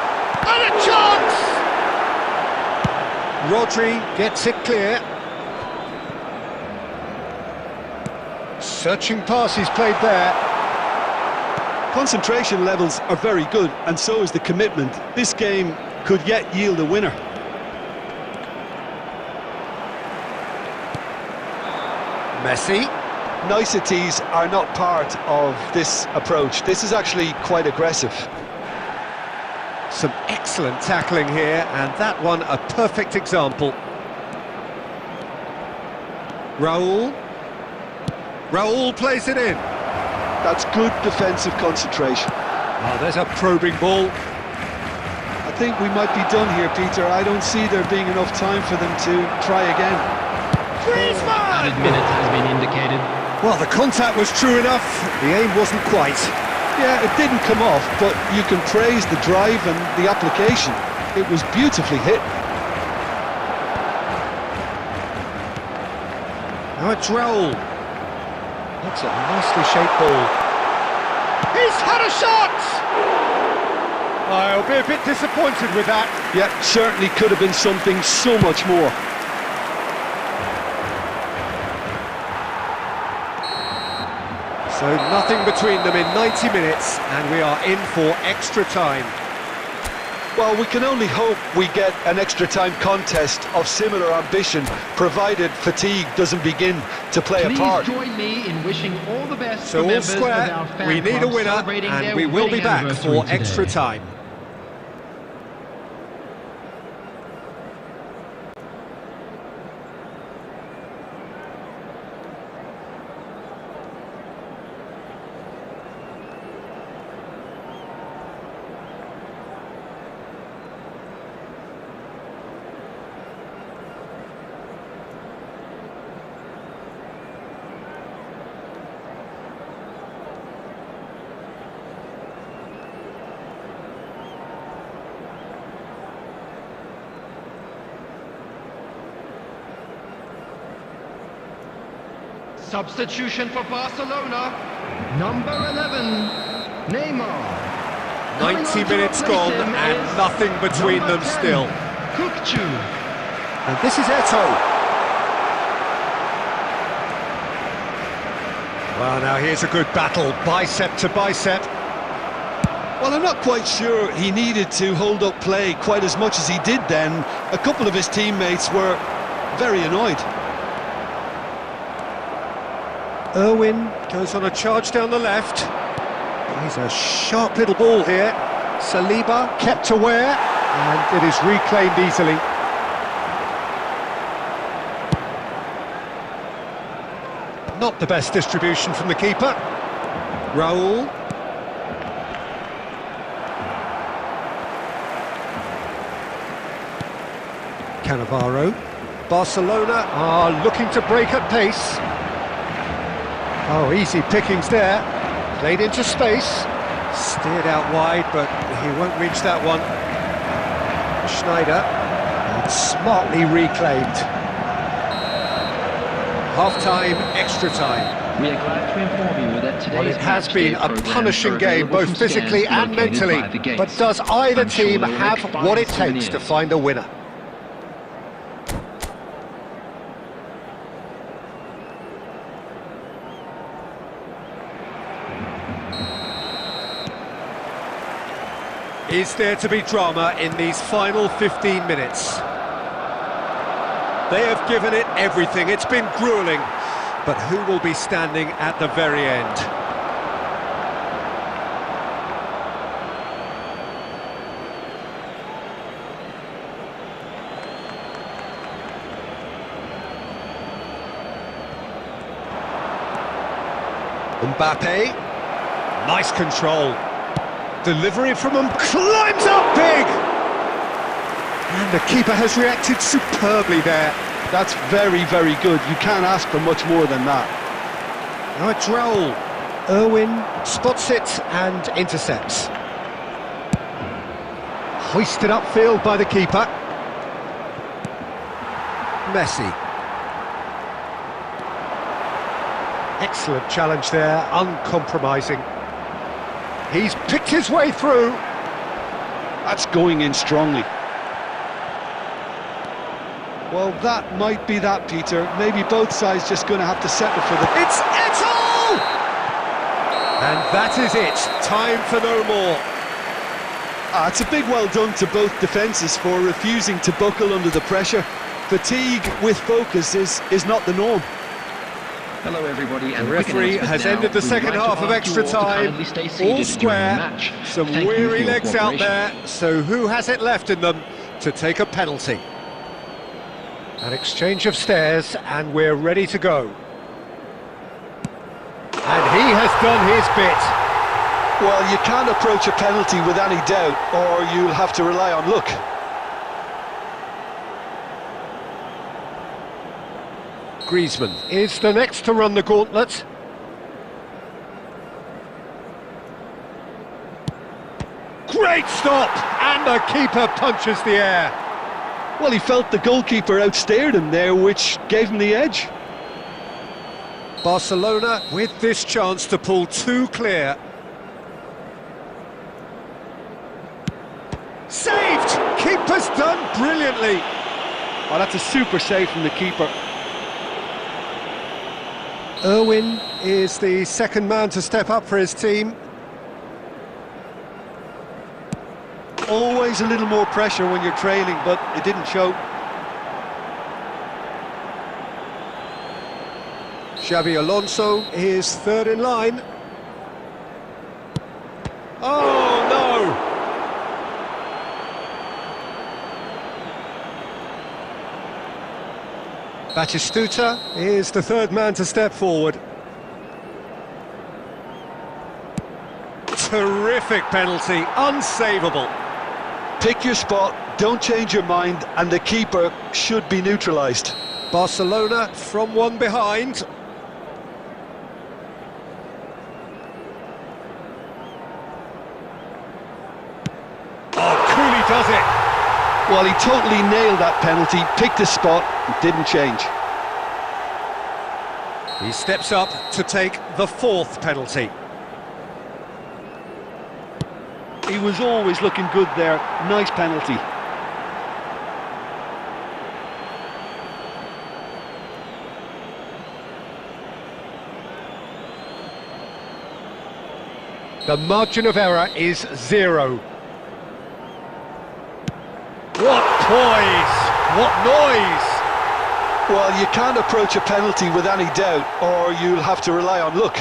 And a chance! Rodri gets it clear. Searching pass he's played there. Concentration levels are very good, and so is the commitment. This game could yet yield a winner. Messi. Niceties are not part of this approach. This is actually quite aggressive. Some excellent tackling here, and that one a perfect example. Raul plays it in. That's good defensive concentration. Oh, there's a probing ball. I think we might be done here, Peter. I don't see there being enough time for them to try again. Added minute has been indicated. Well, the contact was true enough, the aim wasn't quite. Yeah, it didn't come off, but you can praise the drive and the application. It was beautifully hit. Now it's Raul. That's a nicely shaped ball. He's had a shot! I'll be a bit disappointed with that. Yeah, certainly could have been something so much more. So nothing between them in 90 minutes, and we are in for extra time. Well, we can only hope we get an extra time contest of similar ambition, provided fatigue doesn't begin to play a part. Please join me in wishing all the best So to all members of our square, fan we need a club winner, celebrating and their we will be wedding back anniversary for extra today. time. Substitution for Barcelona, number 11, Neymar. 90 minutes gone and nothing between them still. Kukçu. And this is Eto'o. Well, now here's a good battle, bicep to bicep. Well, I'm not quite sure he needed to hold up play quite as much as he did then. A couple of his teammates were very annoyed. Irwin goes on a charge down the left. He's a sharp little ball here. Saliba kept aware, and it is reclaimed easily. Not the best distribution from the keeper. Raul. Cannavaro. Barcelona are looking to break at pace. Oh, easy pickings there. Played into space. Steered out wide, but he won't reach that one. Schneider. And smartly reclaimed. Half-time, extra time. We are glad to inform you that today's Well, it has match been day a programs punishing are game, available both from physically stands and located mentally. by the gates. But does either I'm sure team you'll have make what it fine takes to souvenirs. find a winner? Is there to be drama in these final 15 minutes? They have given it everything. It's been gruelling. But who will be standing at the very end? Mbappe. Nice control. Delivery from him, climbs up big! And the keeper has reacted superbly there. That's very, very good. You can't ask for much more than that. Now it's Raul. Irwin spots it and intercepts. Hoisted upfield by the keeper. Messi. Excellent challenge there, uncompromising. He's picked his way through. That's going in strongly. Well, that might be that, Peter. Maybe both sides just going to have to settle for the... It's Eto'o! And that is it. Time for no more. It's a big well done to both defences for refusing to buckle under the pressure. Fatigue with focus is not the norm. Hello everybody, and The referee has ended the second half of extra time. All square, some weary legs out there, so who has it left in them to take a penalty? An exchange of stares, and we're ready to go. And he has done his bit. Well, you can't approach a penalty with any doubt, or you'll have to rely on luck. Griezmann is the next to run the gauntlet. Great stop! And the keeper punches the air. Well, he felt the goalkeeper outstared him there, which gave him the edge. Barcelona with this chance to pull two clear. Saved! Keeper's done brilliantly. Oh, that's a super save from the keeper. Irwin is the second man to step up for his team. Always a little more pressure when you're trailing, but it didn't show. Xabi Alonso is third in line. Oh, no! Batistuta is the third man to step forward. Terrific penalty, unsavable. Pick your spot, don't change your mind, and the keeper should be neutralised. Barcelona from one behind. Oh, Cooley does it. Well, he totally nailed that penalty, picked his spot, and didn't change. He steps up to take the fourth penalty. He was always looking good there. Nice penalty. The margin of error is 0. What poise! What noise! Well, you can't approach a penalty with any doubt, or you'll have to rely on luck.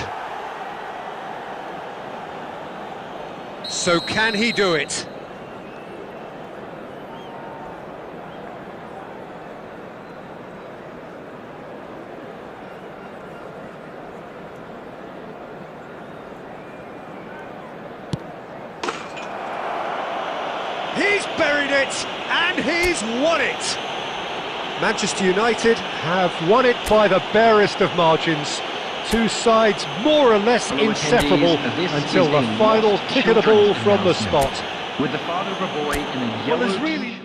So can he do it? He's buried it, and he's won it! Manchester United have won it by the barest of margins. Two sides more or less inseparable until the final kick of the ball from the spot. With the father of a boy in a Well, yellow there's really...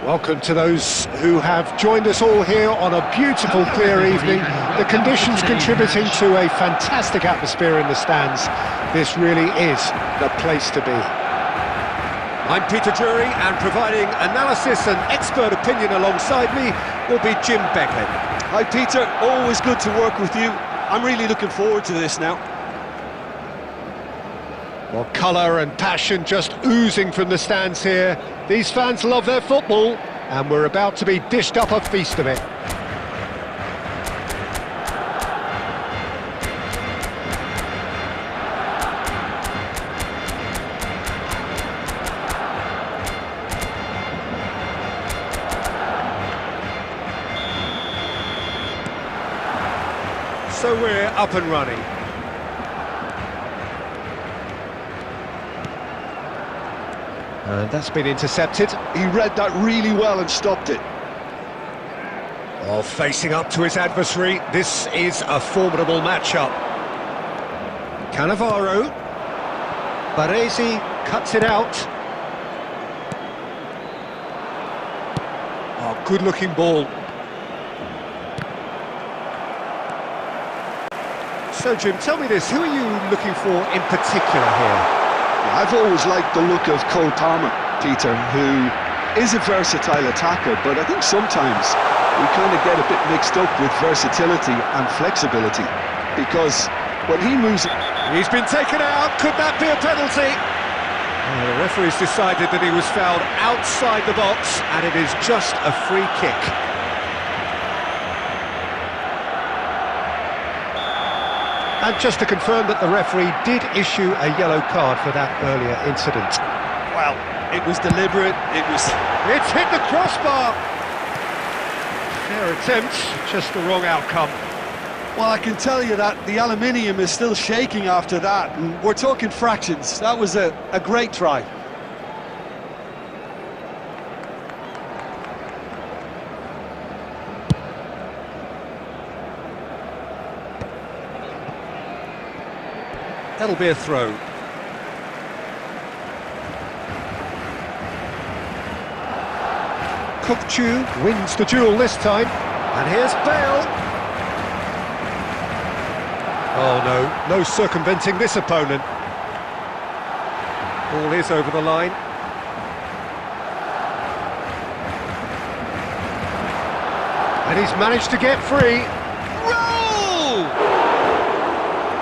Welcome to those who have joined us all here on a beautiful, clear evening. The conditions contributing to a fantastic atmosphere in the stands. This really is the place to be. I'm Peter Drury, and providing analysis and expert opinion alongside me will be Jim Beckley. Hi Peter, always good to work with you. I'm really looking forward to this now. Well, colour and passion just oozing from the stands here. These fans love their football, and we're about to be dished up a feast of it. So we're up and running. And that's been intercepted. He read that really well and stopped it. Oh, facing up to his adversary, this is a formidable matchup. Cannavaro. Baresi cuts it out. Oh, good-looking ball. So, Jim, tell me this, who are you looking for in particular here? I've always liked the look of Cole Palmer, Peter, who is a versatile attacker, but I think sometimes we kind of get a bit mixed up with versatility and flexibility, because when he moves... He's been taken out, could that be a penalty? The referee's decided that he was fouled outside the box, and it is just a free kick. And just to confirm that the referee did issue a yellow card for that earlier incident. Well, it was deliberate, It's hit the crossbar! Fair attempt, just the wrong outcome. Well, I can tell you that the aluminium is still shaking after that, and we're talking fractions. That was a great try. That'll be a throw. Kukçu wins the duel this time. And here's Bale. Oh no circumventing this opponent. Ball is over the line. And he's managed to get free. Roll!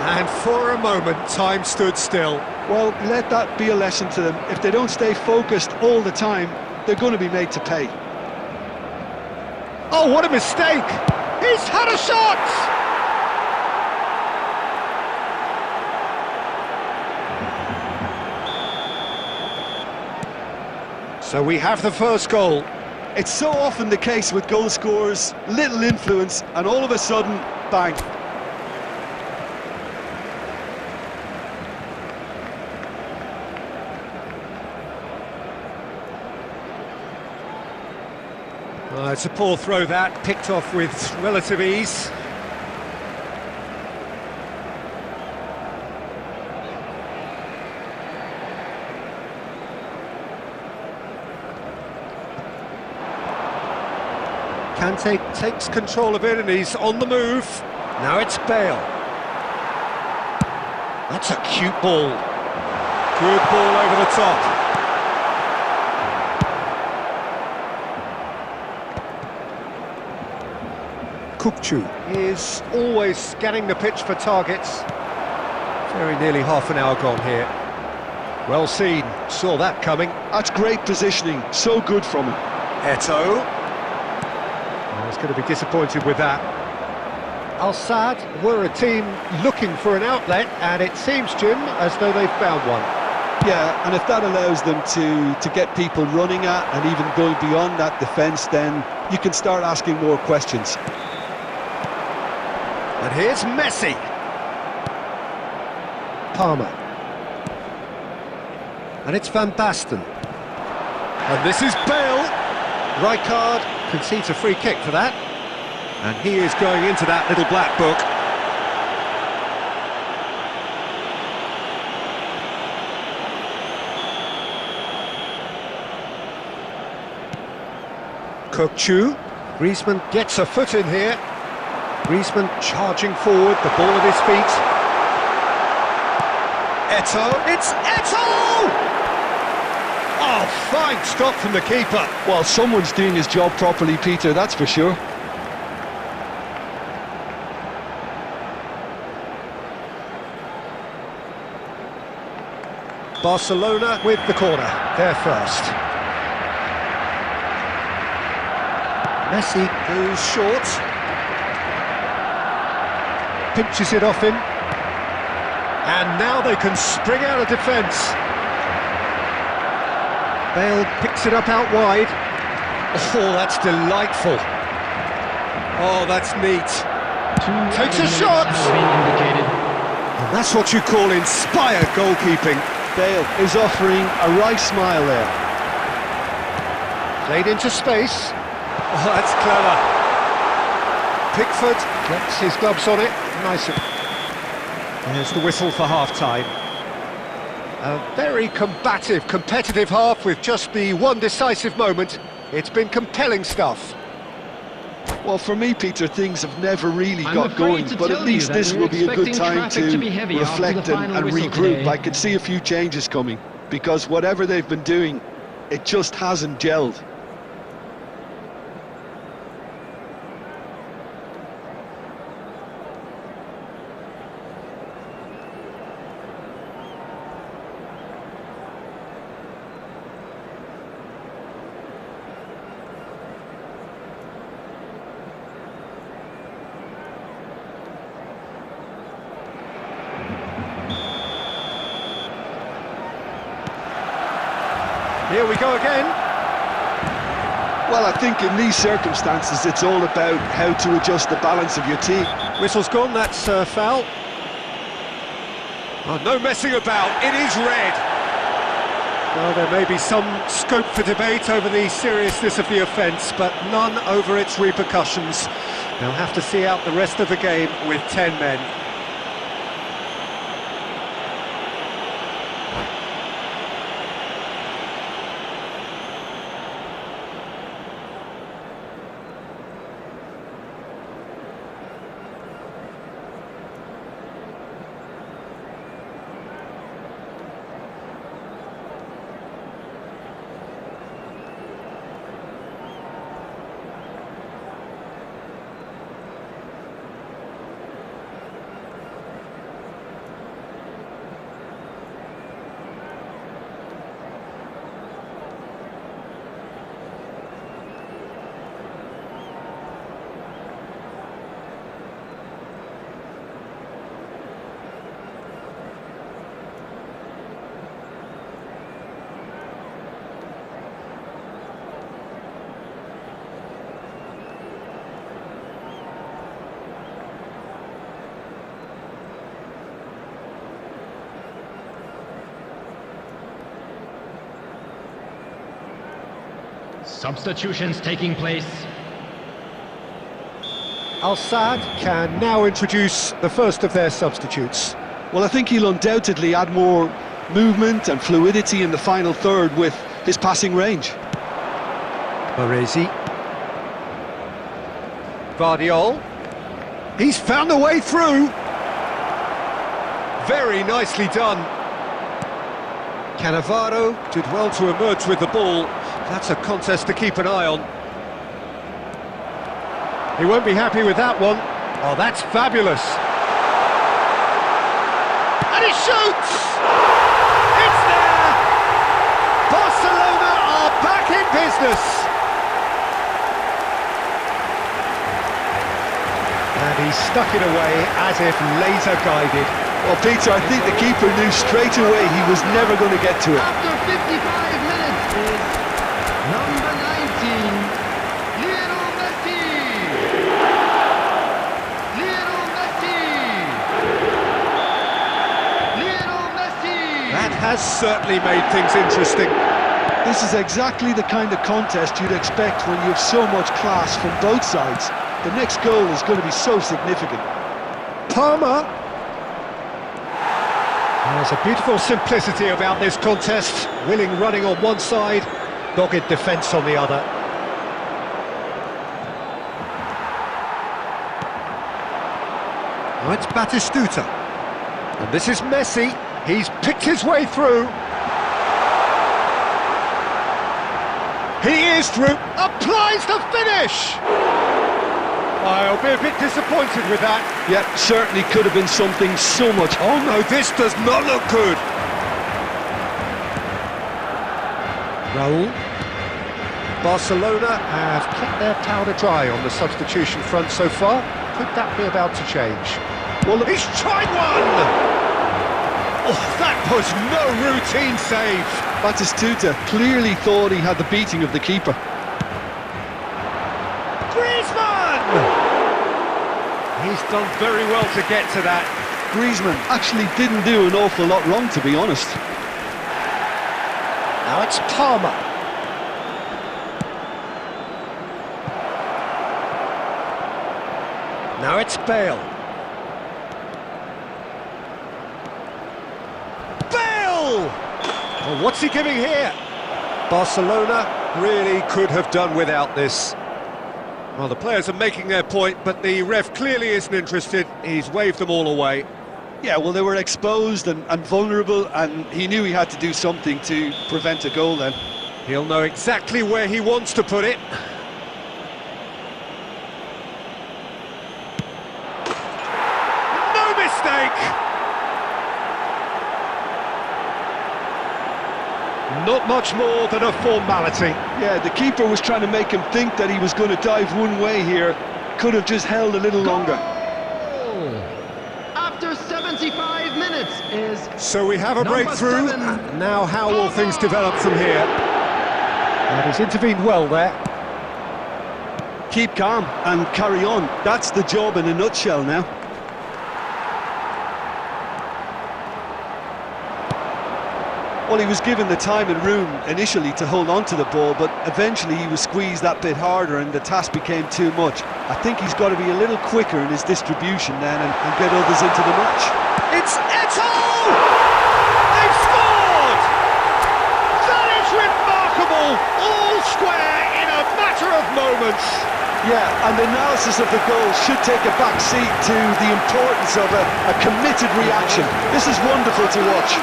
And for a moment, time stood still. Well, let that be a lesson to them. If they don't stay focused all the time, they're going to be made to pay. Oh, what a mistake! He's had a shot! So we have the first goal. It's so often the case with goal scorers, little influence, and all of a sudden, bang. It's a poor throw that, picked off with relative ease. Kante takes control of it and he's on the move. Now it's Bale. That's a cute ball. Good ball over the top. Kukçu is always scanning the pitch for targets. Very nearly half an hour gone here. Well seen, saw that coming. That's great positioning, so good from him. Eto'o. I was going to be disappointed with that. Al-Sadd were a team looking for an outlet, and it seems, Jim, as though they've found one. Yeah, and if that allows them to get people running at and even going beyond that defence, then you can start asking more questions. And here's Messi. Palmer. And it's Van Basten. And this is Bale. Rijkaard concedes a free kick for that. And he is going into that little black book. Kukçu. Griezmann gets a foot in here. Griezmann charging forward, the ball at his feet. Eto'o, it's Eto'o! Oh, fine stop from the keeper. Well, someone's doing his job properly, Peter, that's for sure. Barcelona with the corner, they're first. Messi goes short. Pinches it off him. And now they can spring out of defence. Bale picks it up out wide. Oh, that's delightful. Oh, that's neat. Takes a shot! And that's what you call inspired goalkeeping. Bale is offering a right smile there. Played into space. Oh, that's clever. Pickford gets his gloves on it. Nice. There's the whistle for half-time. A very combative, competitive half with just the one decisive moment. It's been compelling stuff. Well, for me, Peter, things have never really got going, but at least this will be a good time to reflect and regroup. I can see a few changes coming, because whatever they've been doing, it just hasn't gelled. Here we go again. Well, I think in these circumstances, it's all about how to adjust the balance of your team. Whistle's gone, that's foul. Oh, no messing about, it is red. Well, there may be some scope for debate over the seriousness of the offence, but none over its repercussions. They'll have to see out the rest of the game with 10 men. Substitutions taking place. Al-Sadd can now introduce the first of their substitutes. Well, I think he'll undoubtedly add more movement and fluidity in the final third with his passing range. Baresi. Guardiol. He's found a way through. Very nicely done. Cannavaro did well to emerge with the ball. That's a contest to keep an eye on. He won't be happy with that one. Oh, that's fabulous. And he shoots! It's there! Barcelona are back in business. And he stuck it away as if laser guided. Well, Peter, I think the keeper knew straight away he was never going to get to it. After 55 minutes is number 19, Lionel Messi. Lionel Messi. Lionel Messi. That has certainly made things interesting. This is exactly the kind of contest you'd expect when you have so much class from both sides. The next goal is going to be so significant. Palmer. There's a beautiful simplicity about this contest. Willing running on one side, dogged defence on the other. Now it's Batistuta. And this is Messi. He's picked his way through. He is through. Applies the finish! I'll be a bit disappointed with that. Yeah, certainly could have been something so much. Oh no, this does not look good. Raul. Barcelona have kept their powder dry on the substitution front so far. Could that be about to change? Well, he's tried one! Oh, that was no routine save. Batistuta clearly thought he had the beating of the keeper. Griezmann! He's done very well to get to that. Griezmann actually didn't do an awful lot wrong, to be honest. Now it's Palmer. Now it's Bale. Bale! Well, what's he giving here? Barcelona really could have done without this. Well, the players are making their point, but the ref clearly isn't interested. He's waved them all away. Yeah, well, they were exposed and vulnerable, and he knew he had to do something to prevent a goal then. He'll know exactly where he wants to put it. No mistake! Not much more than a formality. Yeah, the keeper was trying to make him think that he was going to dive one way here. Could have just held a little longer. After 75 minutes is... So we have a Number breakthrough. 7. Now how will things develop from here? And he's intervened well there. Keep calm and carry on. That's the job in a nutshell now. Well, he was given the time and room initially to hold on to the ball, but eventually he was squeezed that bit harder and the task became too much. I think he's got to be a little quicker in his distribution then and get others into the match. It's Eto'o! They've scored! That is remarkable! All square in a matter of moments. Yeah, and the analysis of the goal should take a back seat to the importance of a committed reaction. This is wonderful to watch.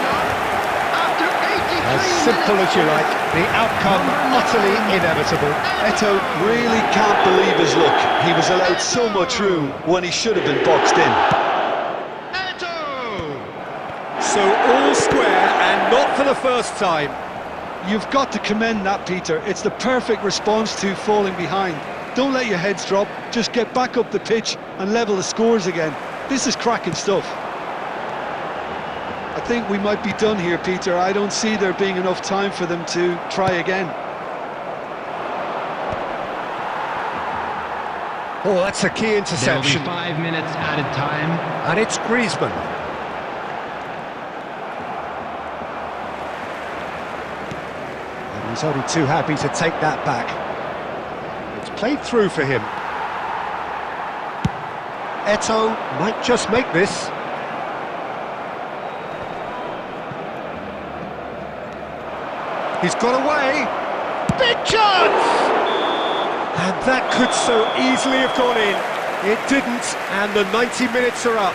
As simple as you like, the outcome utterly inevitable. Eto'o really can't believe his luck. He was allowed so much room when he should have been boxed in. So all square and not for the first time. You've got to commend that, Peter. It's the perfect response to falling behind. Don't let your heads drop, just get back up the pitch and level the scores again. This is cracking stuff. I think we might be done here, Peter. I don't see there being enough time for them to try again. Oh, that's a key interception. There'll be 5 minutes added time. And it's Griezmann. And he's only too happy to take that back. It's played through for him. Eto'o might just make this. He's got away. Big chance! And that could so easily have gone in. It didn't, and the 90 minutes are up.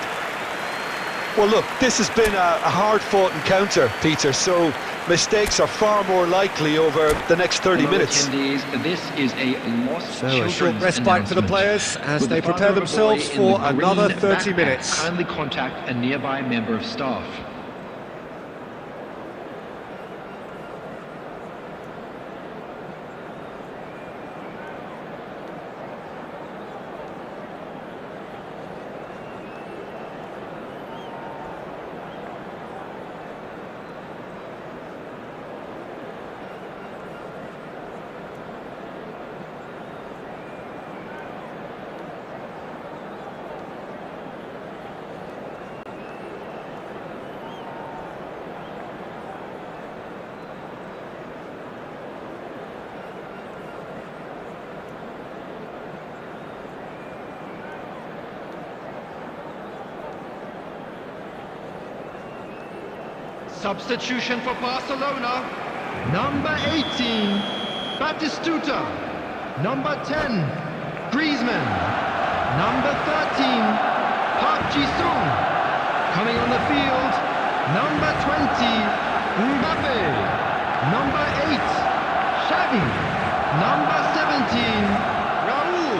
Well, look, this has been a hard-fought encounter, Peter, so mistakes are far more likely over the next 30 minutes. Attendees, this is a lost So a short respite for the players as With they the prepare father of a boy themselves in for the green another 30 backpack, minutes. Kindly contact a nearby member of staff. Substitution for Barcelona. Number 18, Batistuta. Number 10, Griezmann. Number 13, Coming on the field, number 20, Mbappe. Number 8, Xavi. Number 17, Raul.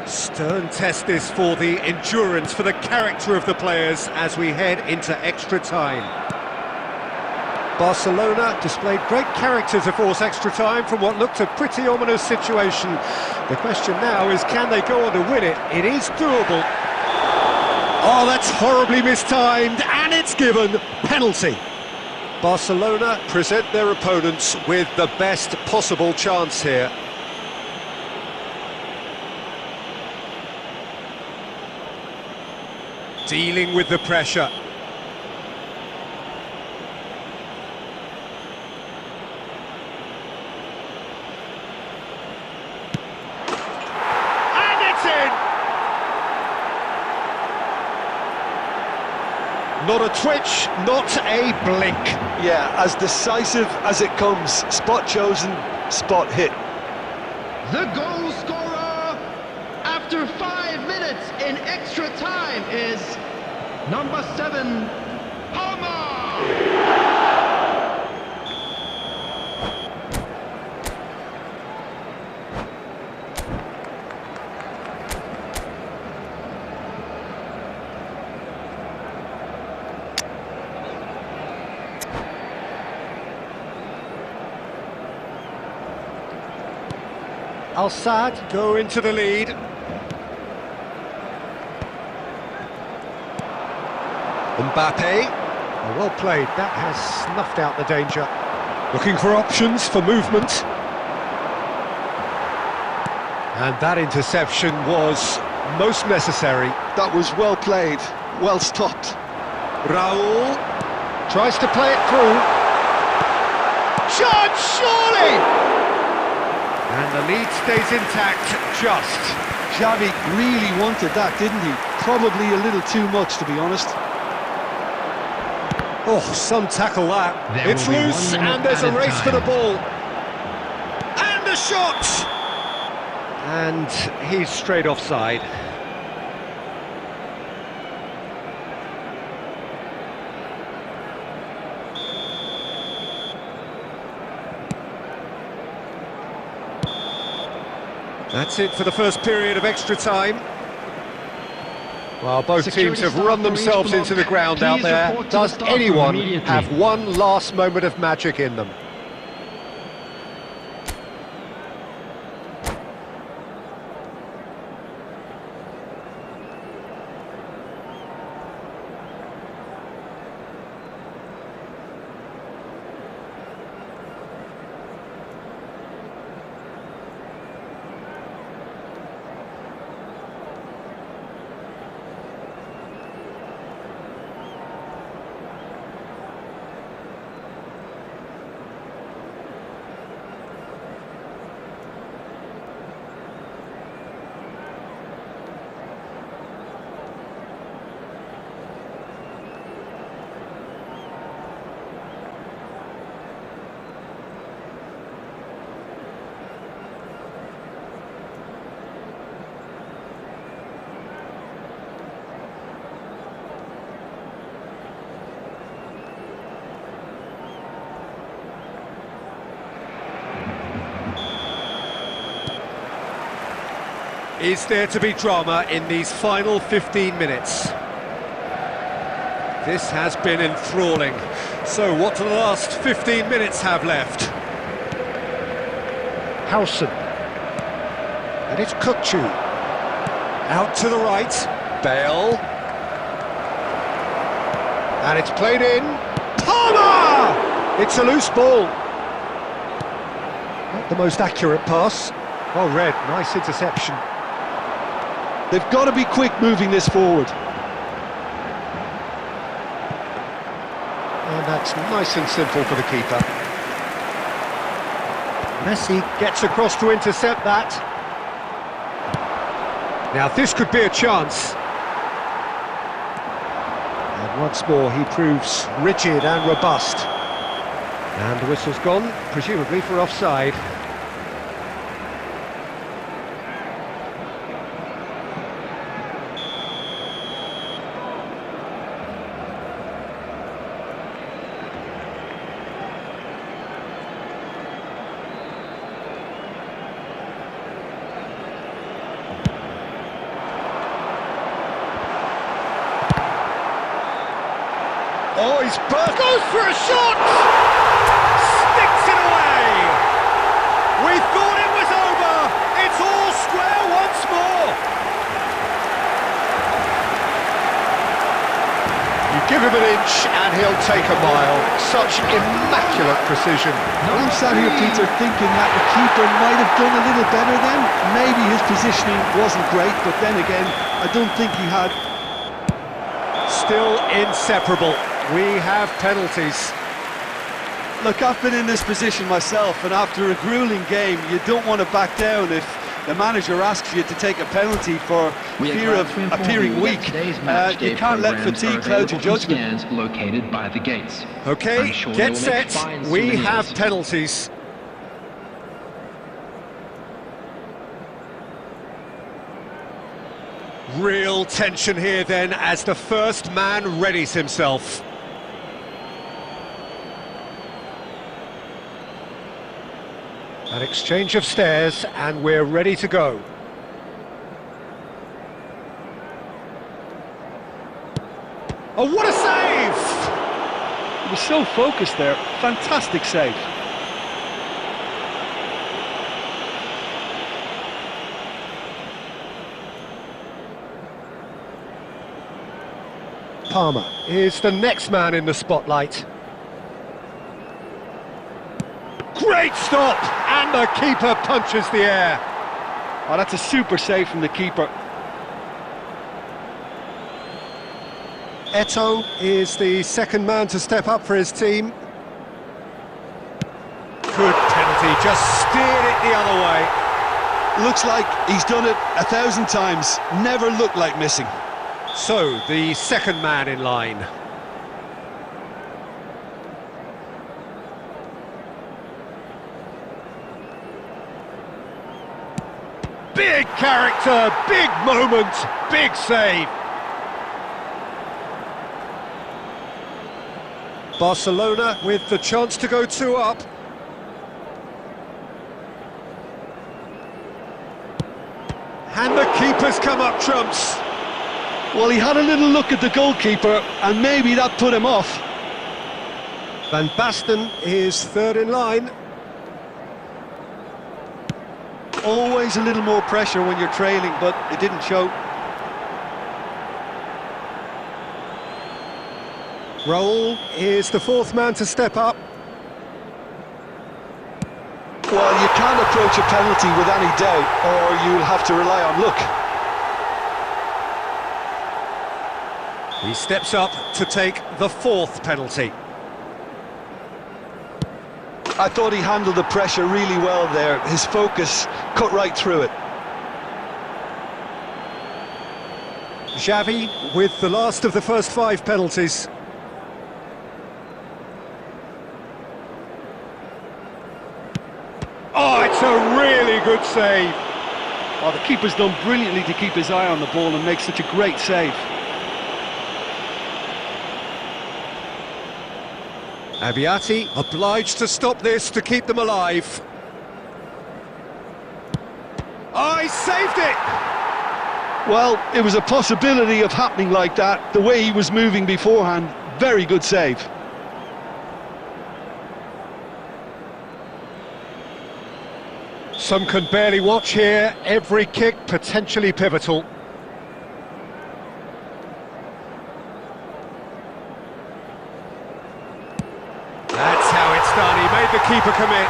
Stern test this for the endurance, for the character of the players as we head into extra time. Barcelona displayed great character to force extra time from what looked a pretty ominous situation. The question now is, can they go on to win it? It is doable. Oh, that's horribly mistimed, and it's given. Penalty. Barcelona present their opponents with the best possible chance here. Dealing with the pressure. And it's in! Not a twitch, not a blink. Yeah, as decisive as it comes. Spot chosen, spot hit. The goal scorer after 5 minutes in extra time is number 7, Palmer! Al-Sadd go into the lead. Mbappe, oh, well played, that has snuffed out the danger. Looking for options for movement. And that interception was most necessary. That was well played, well stopped. Raul tries to play it through. Shot, surely! And the lead stays intact, just. Xavi really wanted that, didn't he? Probably a little too much, to be honest. Oh, some tackle that. It's loose, and there's a race for the ball. And a shot! And he's straight offside. That's it for the first period of extra time. Well, both teams have run themselves into the ground out there. Does anyone have one last moment of magic in them? Is there to be drama in these final 15 minutes? This has been enthralling. So what do the last 15 minutes have left? Howson. And it's Kukçu. Out to the right, Bale. And it's played in. Palmer! It's a loose ball. Not the most accurate pass. Well read, nice interception. They've got to be quick moving this forward. And that's nice and simple for the keeper. Messi gets across to intercept that. Now this could be a chance. And once more he proves rigid and robust. And the whistle's gone, presumably for offside. Oh, he's burst, goes for a shot! Sticks it away! We thought it was over! It's all square once more! You give him an inch and he'll take a mile. Such immaculate precision. I'm sat here, Peter, thinking that the keeper might have done a little better then. Maybe his positioning wasn't great, but then again, I don't think he had. Still inseparable. We have penalties. Look, I've been in this position myself, and after a grueling game, you don't want to back down if the manager asks you to take a penalty for fear of appearing weak. You can't let fatigue cloud your judgment. Located by the gates. Okay, get set. We have penalties. Real tension here then as the first man readies himself. An exchange of stares and we're ready to go. Oh, what a save! He was so focused there. Fantastic save. Palmer is the next man in the spotlight. Great stop! And the keeper punches the air. Oh, that's a super save from the keeper. Eto'o is the second man to step up for his team. Good penalty, just steered it the other way. Looks like he's done it 1,000 times. Never looked like missing. So, the second man in line. Big character, big moment, big save. Barcelona with the chance to go 2 up. And the keeper's come up trumps. Well, he had a little look at the goalkeeper, and maybe that put him off. Van Basten is third in line. Always a little more pressure when you're trailing, but it didn't show. Raul is the fourth man to step up. Well, you can't approach a penalty with any doubt, or you'll have to rely on luck. He steps up to take the fourth penalty. I thought he handled the pressure really well there. His focus cut right through it. Xavi with the last of the first 5 penalties. Oh, it's a really good save. Oh, the keeper's done brilliantly to keep his eye on the ball and make such a great save. Abbiati obliged to stop this to keep them alive. Oh, he saved it! Well, it was a possibility of happening like that, the way he was moving beforehand. Very good save. Some can barely watch here, every kick potentially pivotal. That's how it's done, he made the keeper commit.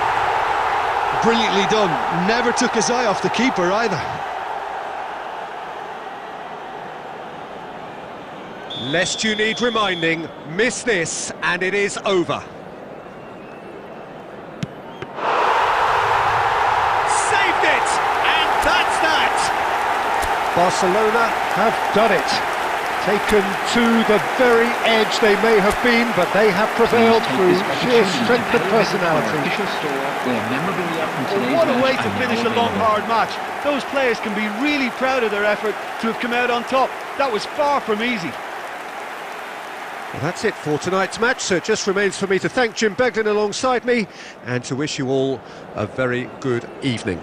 Brilliantly done. Never took his eye off the keeper either. Lest you need reminding, miss this and it is over. Saved it! And that's that! Barcelona have done it. Taken to the very edge they may have been, but they have prevailed through sheer strength of personality. What a way to finish a long, hard match. Those players can be really proud of their effort to have come out on top. That was far from easy. Well, that's it for tonight's match, so it just remains for me to thank Jim Beglin alongside me and to wish you all a very good evening.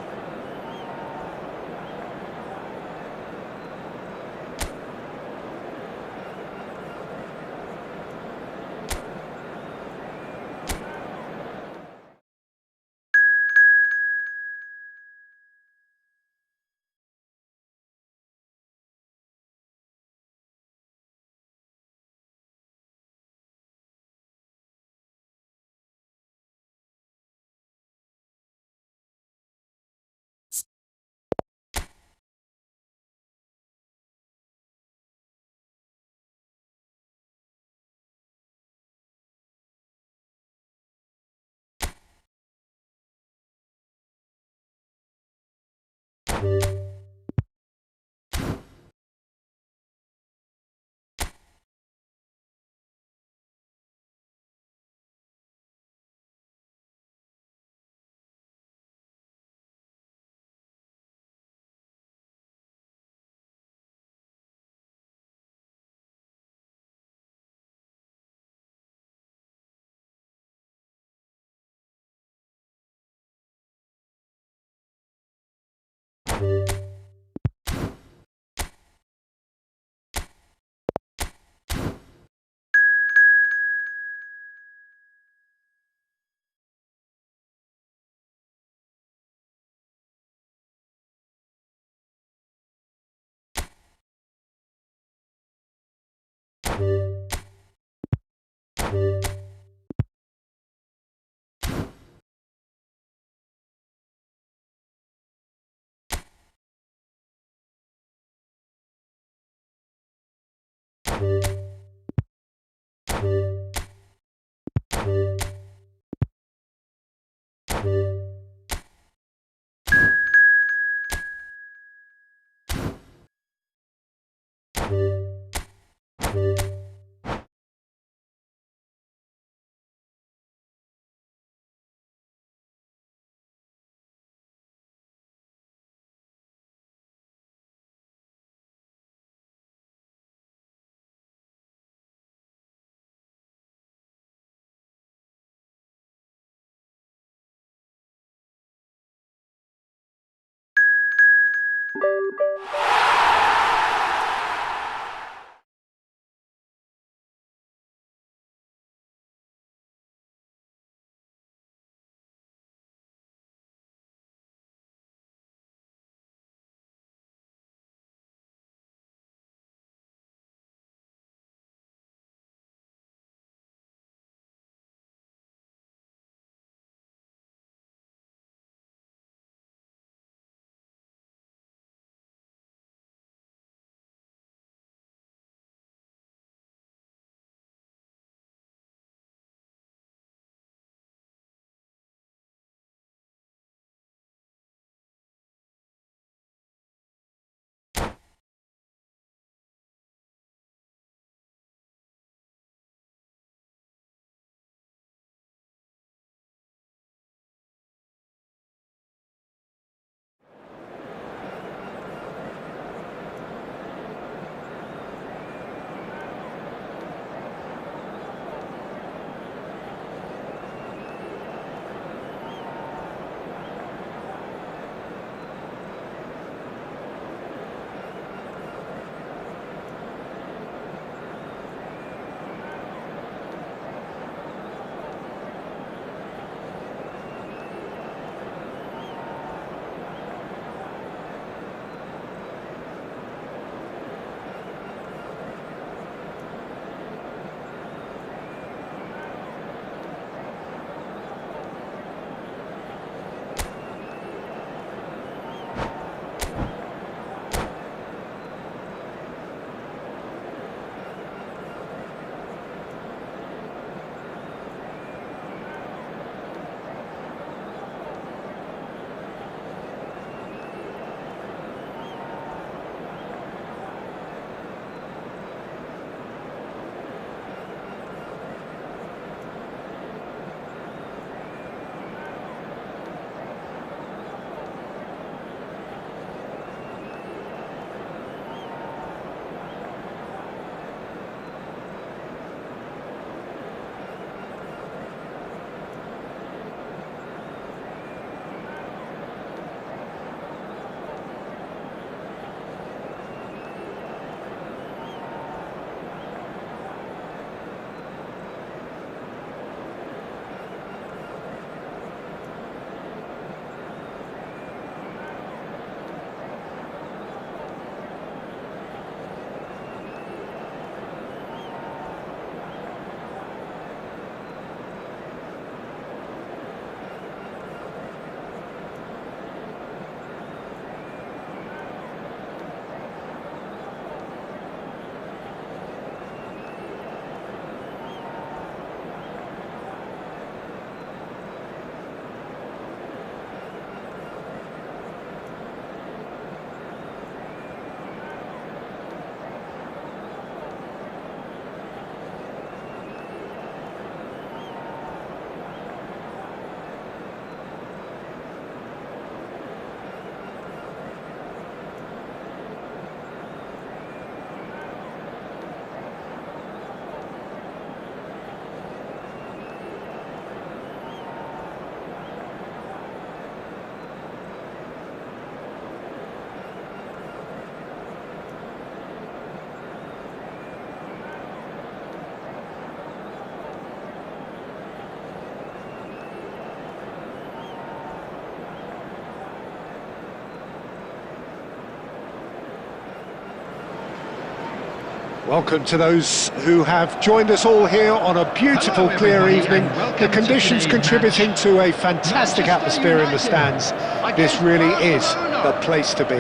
Welcome to those who have joined us all here on a beautiful, clear evening. The conditions contributing to a fantastic atmosphere in the stands. This really is the place to be.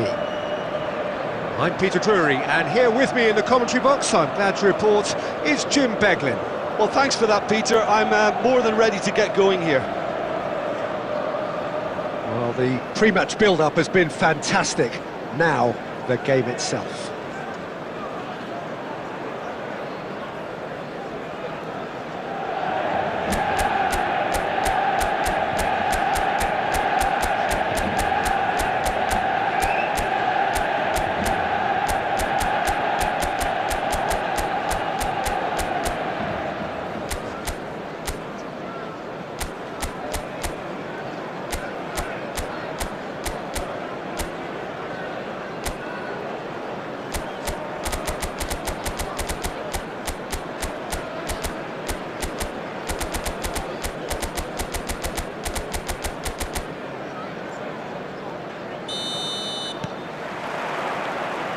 I'm Peter Drury, and here with me in the commentary box, I'm glad to report, is Jim Beglin. Well, thanks for that, Peter. I'm more than ready to get going here. Well, the pre-match build-up has been fantastic. Now, the game itself.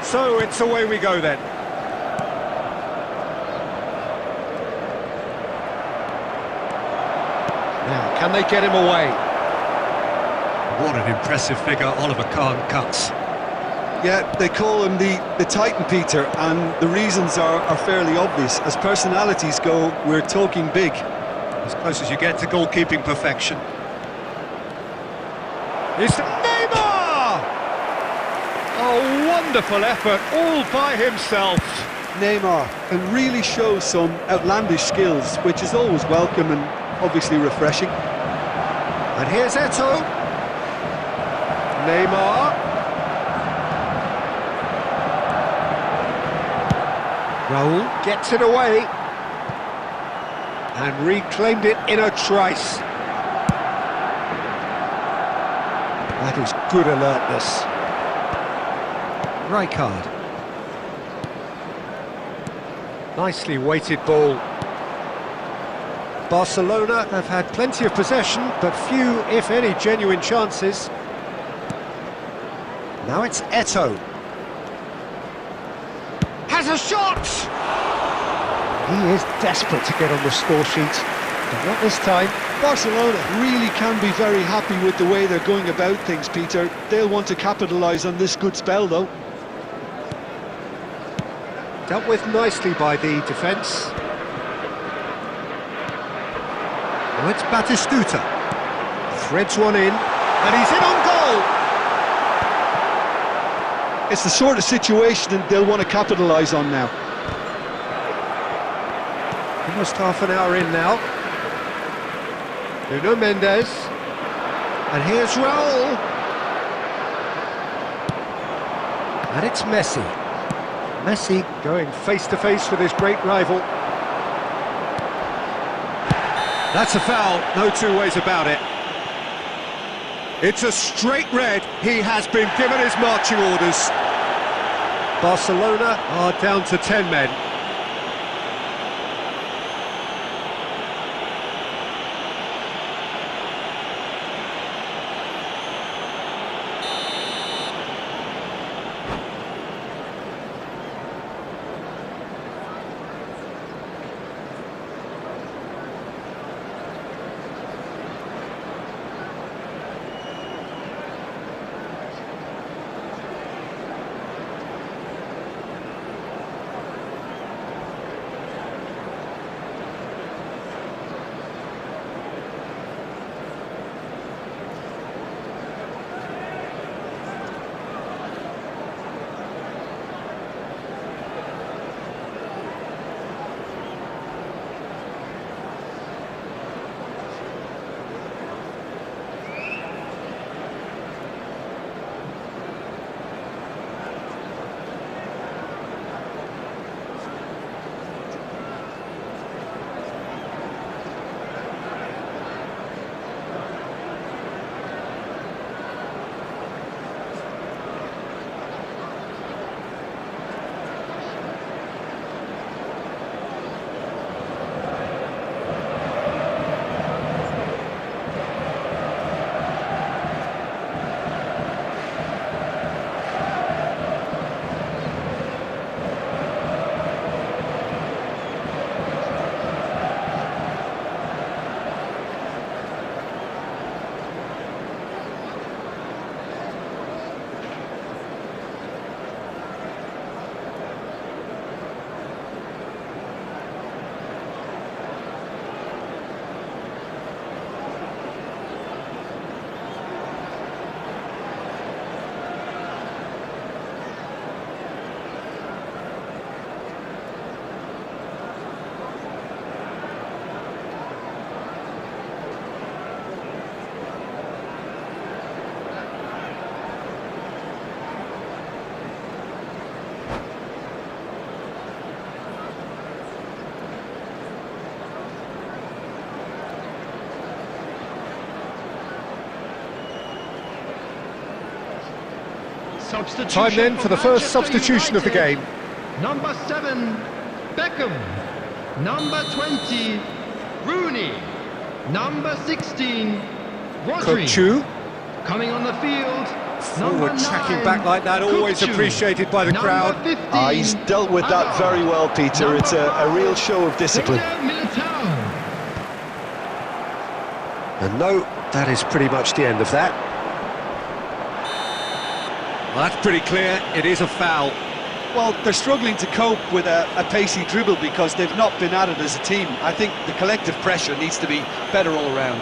So it's away we go then. Now, can they get him away? What an impressive figure Oliver Kahn cuts. Yeah, they call him the Titan, Peter, and the reasons are fairly obvious. As personalities go, we're talking big. As close as you get to goalkeeping perfection. It's Neymar! Oh, wonderful effort, all by himself. Neymar can really show some outlandish skills, which is always welcome and obviously refreshing. And here's Eto'o. Neymar. Raul gets it away. And reclaimed it in a trice. That is good alertness. Rijkaard. Nicely weighted ball. Barcelona have had plenty of possession, but few, if any, genuine chances. Now it's Eto'o. Has a shot! He is desperate to get on the score sheet, but not this time. Barcelona really can be very happy with the way they're going about things, Peter. They'll want to capitalise on this good spell, though. Dealt with nicely by the defence. Now it's Batistuta. Threads one in, and he's in on goal! It's the sort of situation that they'll want to capitalise on now. Almost half an hour in now. Nuno Mendes. And here's Raul. And it's Messi. Messi going face-to-face with his great rival. That's a foul, no two ways about it. It's a straight red. He has been given his marching orders. Barcelona are down to 10 men. Time then for the first substitution of the game. Number 7, Beckham. Number 20, Rooney. Number 16, Rodri. Kochu. Coming on the field, Forward tracking back like that, always appreciated by the crowd. He's dealt with that very well, Peter. It's a real show of discipline. And no, that is pretty much the end of that. Well, that's pretty clear, it is a foul. Well, they're struggling to cope with a pacey dribble because they've not been at it as a team. I think the collective pressure needs to be better all around.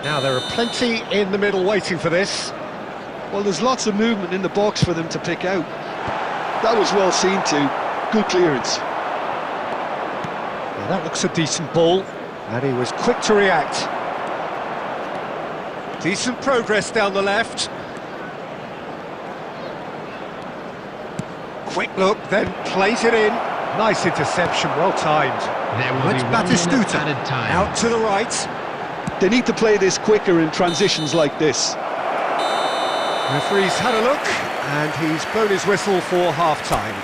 Now there are plenty in the middle waiting for this. Well, there's lots of movement in the box for them to pick out. That was well seen too. Good clearance. Well, that looks a decent ball, and he was quick to react. Decent progress down the left. Quick look, then plays it in. Nice interception, well timed. It's Batistuta, out to the right. They need to play this quicker in transitions like this. Referee's had a look, and he's blown his whistle for half-time.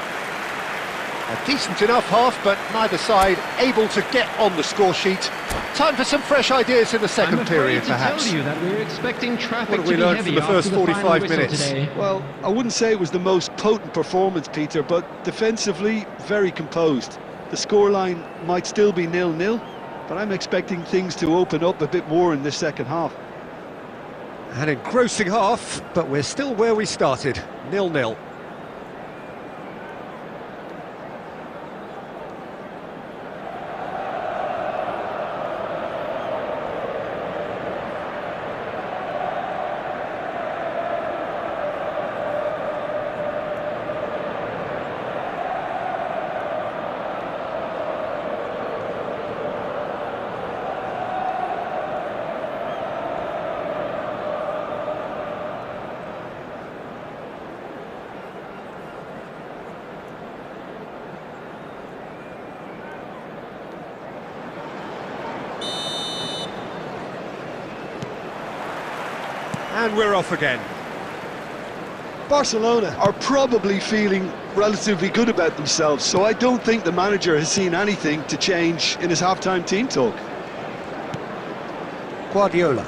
A decent enough half, but neither side able to get on the score sheet. Time for some fresh ideas in the second period, perhaps. Tell you that we're expecting traffic What have we learned from the first 45 minutes? Well, I wouldn't say it was the most potent performance, Peter, but defensively, very composed. The scoreline might still be 0-0, but I'm expecting things to open up a bit more in this second half. An engrossing half, but we're still where we started, 0-0. And we're off again. Barcelona are probably feeling relatively good about themselves, so I don't think the manager has seen anything to change in his half-time team talk. Guardiola.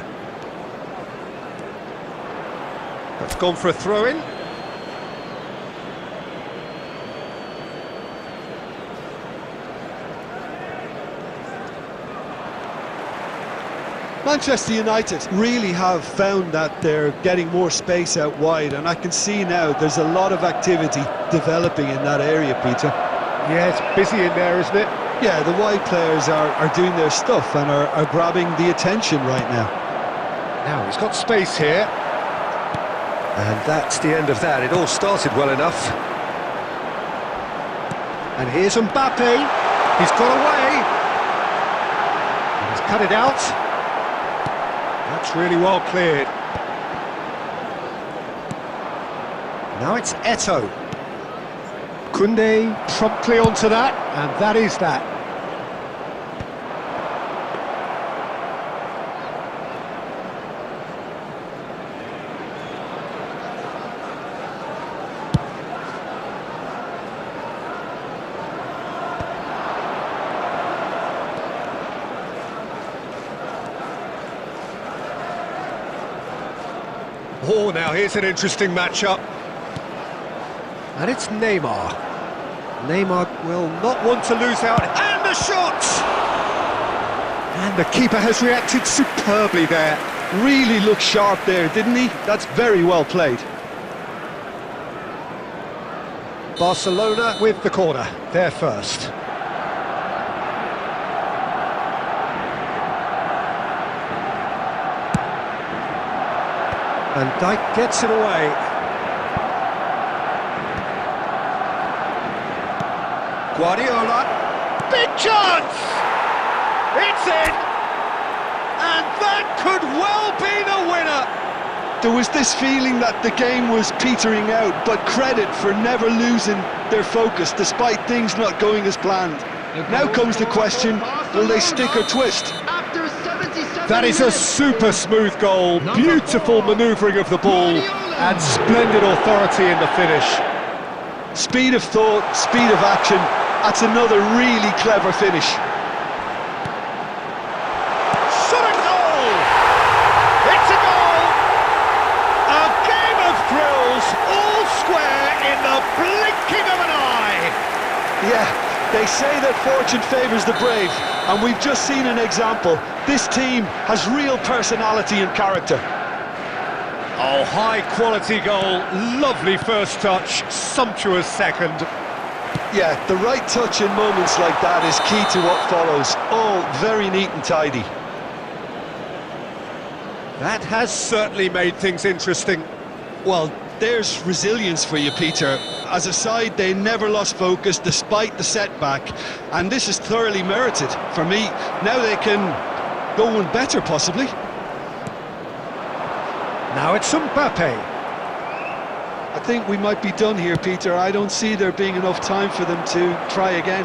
That's gone for a throw-in. Manchester United really have found that they're getting more space out wide, and I can see now there's a lot of activity developing in that area, Peter. Yeah, it's busy in there, isn't it? Yeah, the wide players are doing their stuff and are grabbing the attention right now. Now he's got space here. And that's the end of that. It all started well enough. And here's Mbappe. He's got away. He's cut it out. That's really well cleared. Now it's Eto'o. Koundé promptly onto that, and that is that. Oh, now here's an interesting matchup. And it's Neymar. Neymar will not want to lose out. And the shot! And the keeper has reacted superbly there. Really looked sharp there, didn't he? That's very well played. Barcelona with the corner. They're first. And Dijk gets it away. Guardiola. Big chance! It's in! And that could well be the winner! There was this feeling that the game was petering out, but credit for never losing their focus despite things not going as planned. Now comes the question, will they stick or twist? After 70 That is a super smooth goal, beautiful manoeuvring of the ball, and splendid authority in the finish. Speed of thought, speed of action, that's another really clever finish. Shot a goal! It's a goal! A game of thrills, all square in the blinking of an eye! Yeah, they say that fortune favours the brave, and we've just seen an example. This team has real personality and character. Oh, high-quality goal, lovely first touch, sumptuous second. Yeah, the right touch in moments like that is key to what follows. All very neat and tidy. That has certainly made things interesting. Well, there's resilience for you, Peter. As a side, they never lost focus despite the setback, and this is thoroughly merited. For me, now they can go one better, possibly. Now it's Mbappe. I think we might be done here, Peter. I don't see there being enough time for them to try again.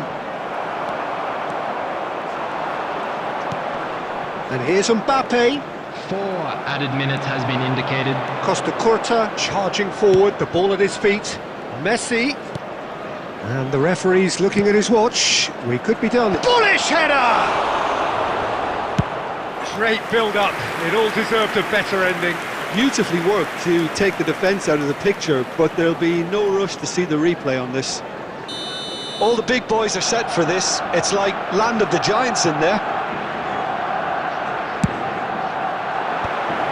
And here's Mbappe. 4 added minutes has been indicated. Costa Curta charging forward, the ball at his feet. Messi. And the referee's looking at his watch. We could be done. Bullish header! Great build-up. It all deserved a better ending. Beautifully worked to take the defence out of the picture, but there'll be no rush to see the replay on this. All the big boys are set for this. It's like Land of the Giants in there.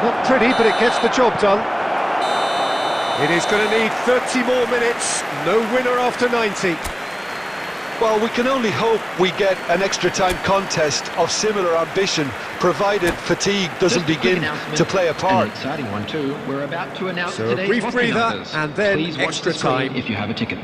Not pretty, but it gets the job done. It is going to need 30 more minutes. No winner after 90. Well, we can only hope we get an extra-time contest of similar ambition, provided fatigue doesn't begin to play a part. An exciting one too. We're about to announce So a today's brief hockey breather, numbers. and then Please watch extra the screen time. if you have a ticket.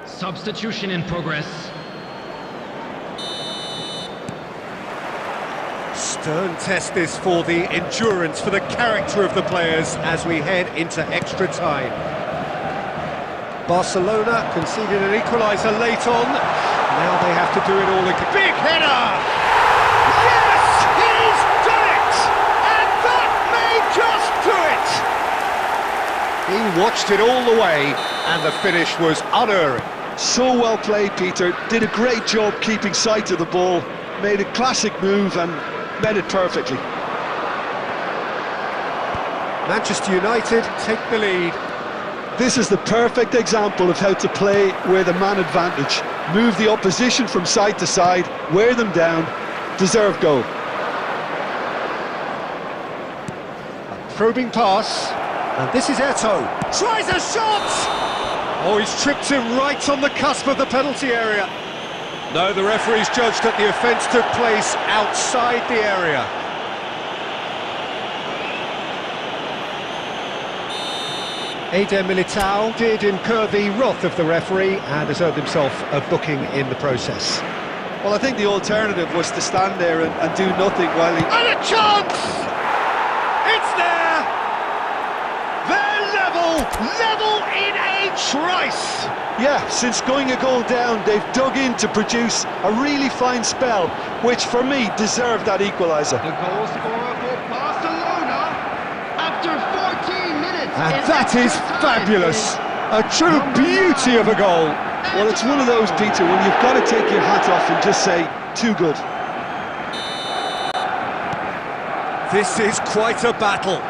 Substitution in progress. Stern test this for the endurance, for the character of the players as we head into extra time. Barcelona conceded an equaliser late on. Now they have to do it all again. Big header! Yes, he's done it! And that may just do it! He watched it all the way, and the finish was unerring. So well played, Peter. Did a great job keeping sight of the ball. Made a classic move and met it perfectly. Manchester United take the lead. This is the perfect example of how to play with a man advantage. Move the opposition from side to side, wear them down, deserve goal. A probing pass, and this is Eto'o. Tries a shot! Oh, he's tripped him right on the cusp of the penalty area. No, the referee's judged that the offence took place outside the area. Eder Militao did incur the wrath of the referee and has earned himself a booking in the process. Well, I think the alternative was to stand there and do nothing while he... And a chance! It's there! They're level in a trice! Yeah, since going a goal down, they've dug in to produce a really fine spell, which for me deserved that equaliser. The goal scorer for Barcelona after 14 minutes. And that is fabulous! A true beauty of a goal! Well, it's one of those, Peter, when you've got to take your hat off and just say, too good. This is quite a battle.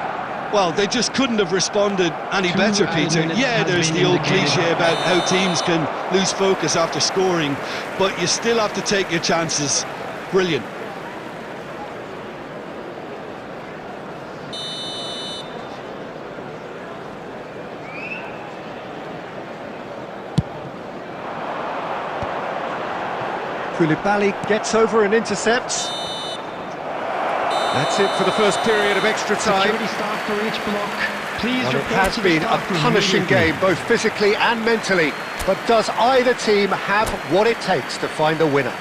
Well, they just couldn't have responded any better, Peter. Yeah, there's the old cliche about how teams can lose focus after scoring, but you still have to take your chances. Brilliant. Koulibaly gets over and intercepts. That's it for the first period of extra time. Security staff for each block. Please Well, it report has to the been a staff room punishing immediately. game, both physically and mentally. But does either team have what it takes to find a winner?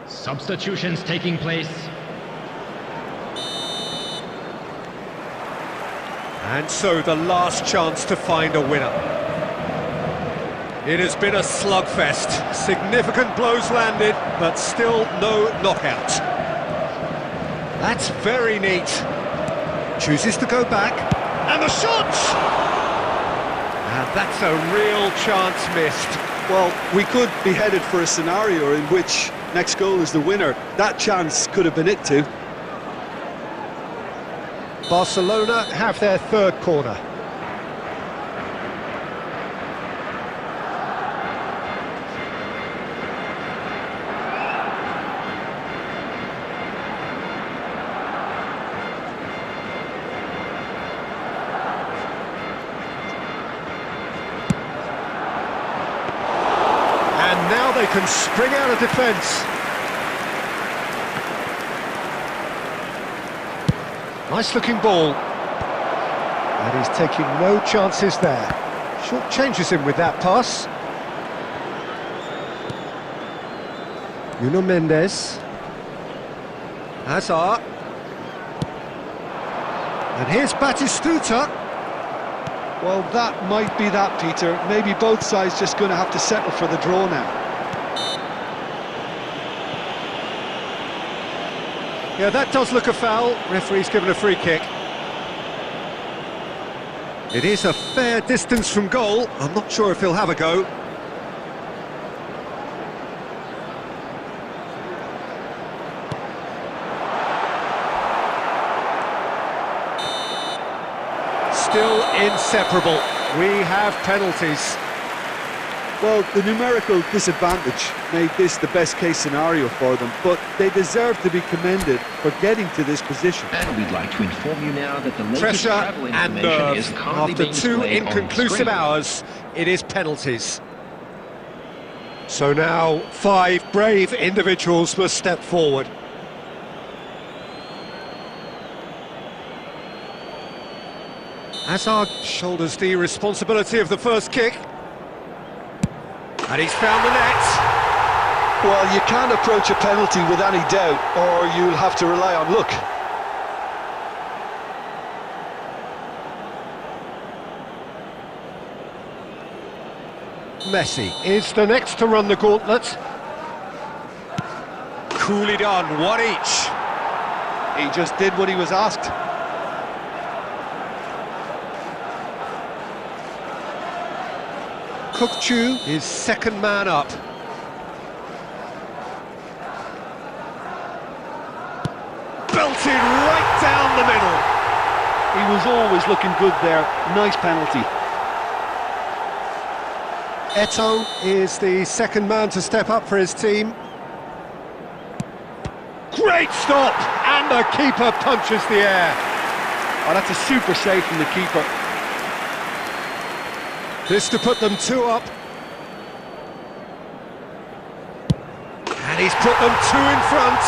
Substitutions taking place. And so the last chance to find a winner. It has been a slugfest. Significant blows landed, but still no knockout. That's very neat. Chooses to go back. And the shot! And that's a real chance missed. Well, we could be headed for a scenario in which next goal is the winner. That chance could have been it too. Barcelona have their third corner. And now they can spring out of defence. Nice looking ball. And he's taking no chances there. Short changes him with that pass. Nuno Mendes. Hazard. And here's Batistuta. Well, that might be that, Peter. Maybe both sides just going to have to settle for the draw now. Yeah, that does look a foul. Referee's given a free kick. It is a fair distance from goal. I'm not sure if he'll have a go. Still inseparable. We have penalties. Well, the numerical disadvantage made this the best case scenario for them, but they deserve to be commended for getting to this position. And we'd like to inform you now that the latest Pressure travel and information is nerve. currently After being two displayed on inconclusive screen. hours, it is penalties. So now 5 brave individuals must step forward. Hazard shoulders the responsibility of the first kick. And he's found the net. Well, you can't approach a penalty with any doubt, or you'll have to rely on luck. Messi is the next to run the gauntlet. Coolly done, one each. He just did what he was asked. Kukçu is second man up. Belted right down the middle. He was always looking good there. Nice penalty. Eto'o is the second man to step up for his team. Great stop! And the keeper punches the air. Oh, that's a super save from the keeper. This to put them 2 up. He's put them 2 in front.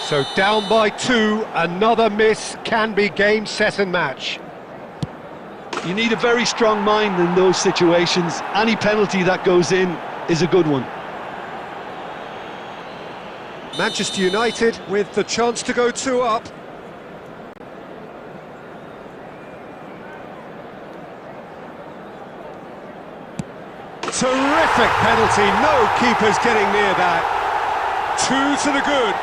So down by 2, another miss can be game, set and match. You need a very strong mind in those situations. Any penalty that goes in is a good one. Manchester United with the chance to go 2 up. Terrific penalty, no keeper's getting near that. 2 to the good.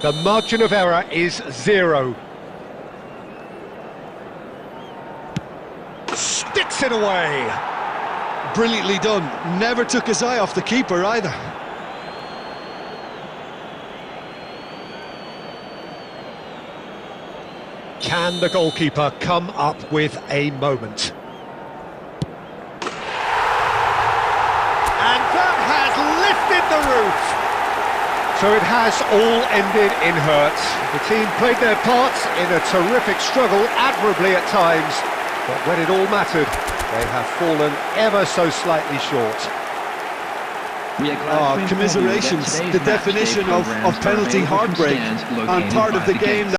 The margin of error is 0. Sticks it away. Brilliantly done. Never took his eye off the keeper either. Can the goalkeeper come up with a moment? And that has lifted the roof. So it has all ended in hurt. The team played their parts in a terrific struggle, admirably at times, but when it all mattered, they have fallen ever so slightly short. Commiserations, the definition of penalty heartbreak, and part of the game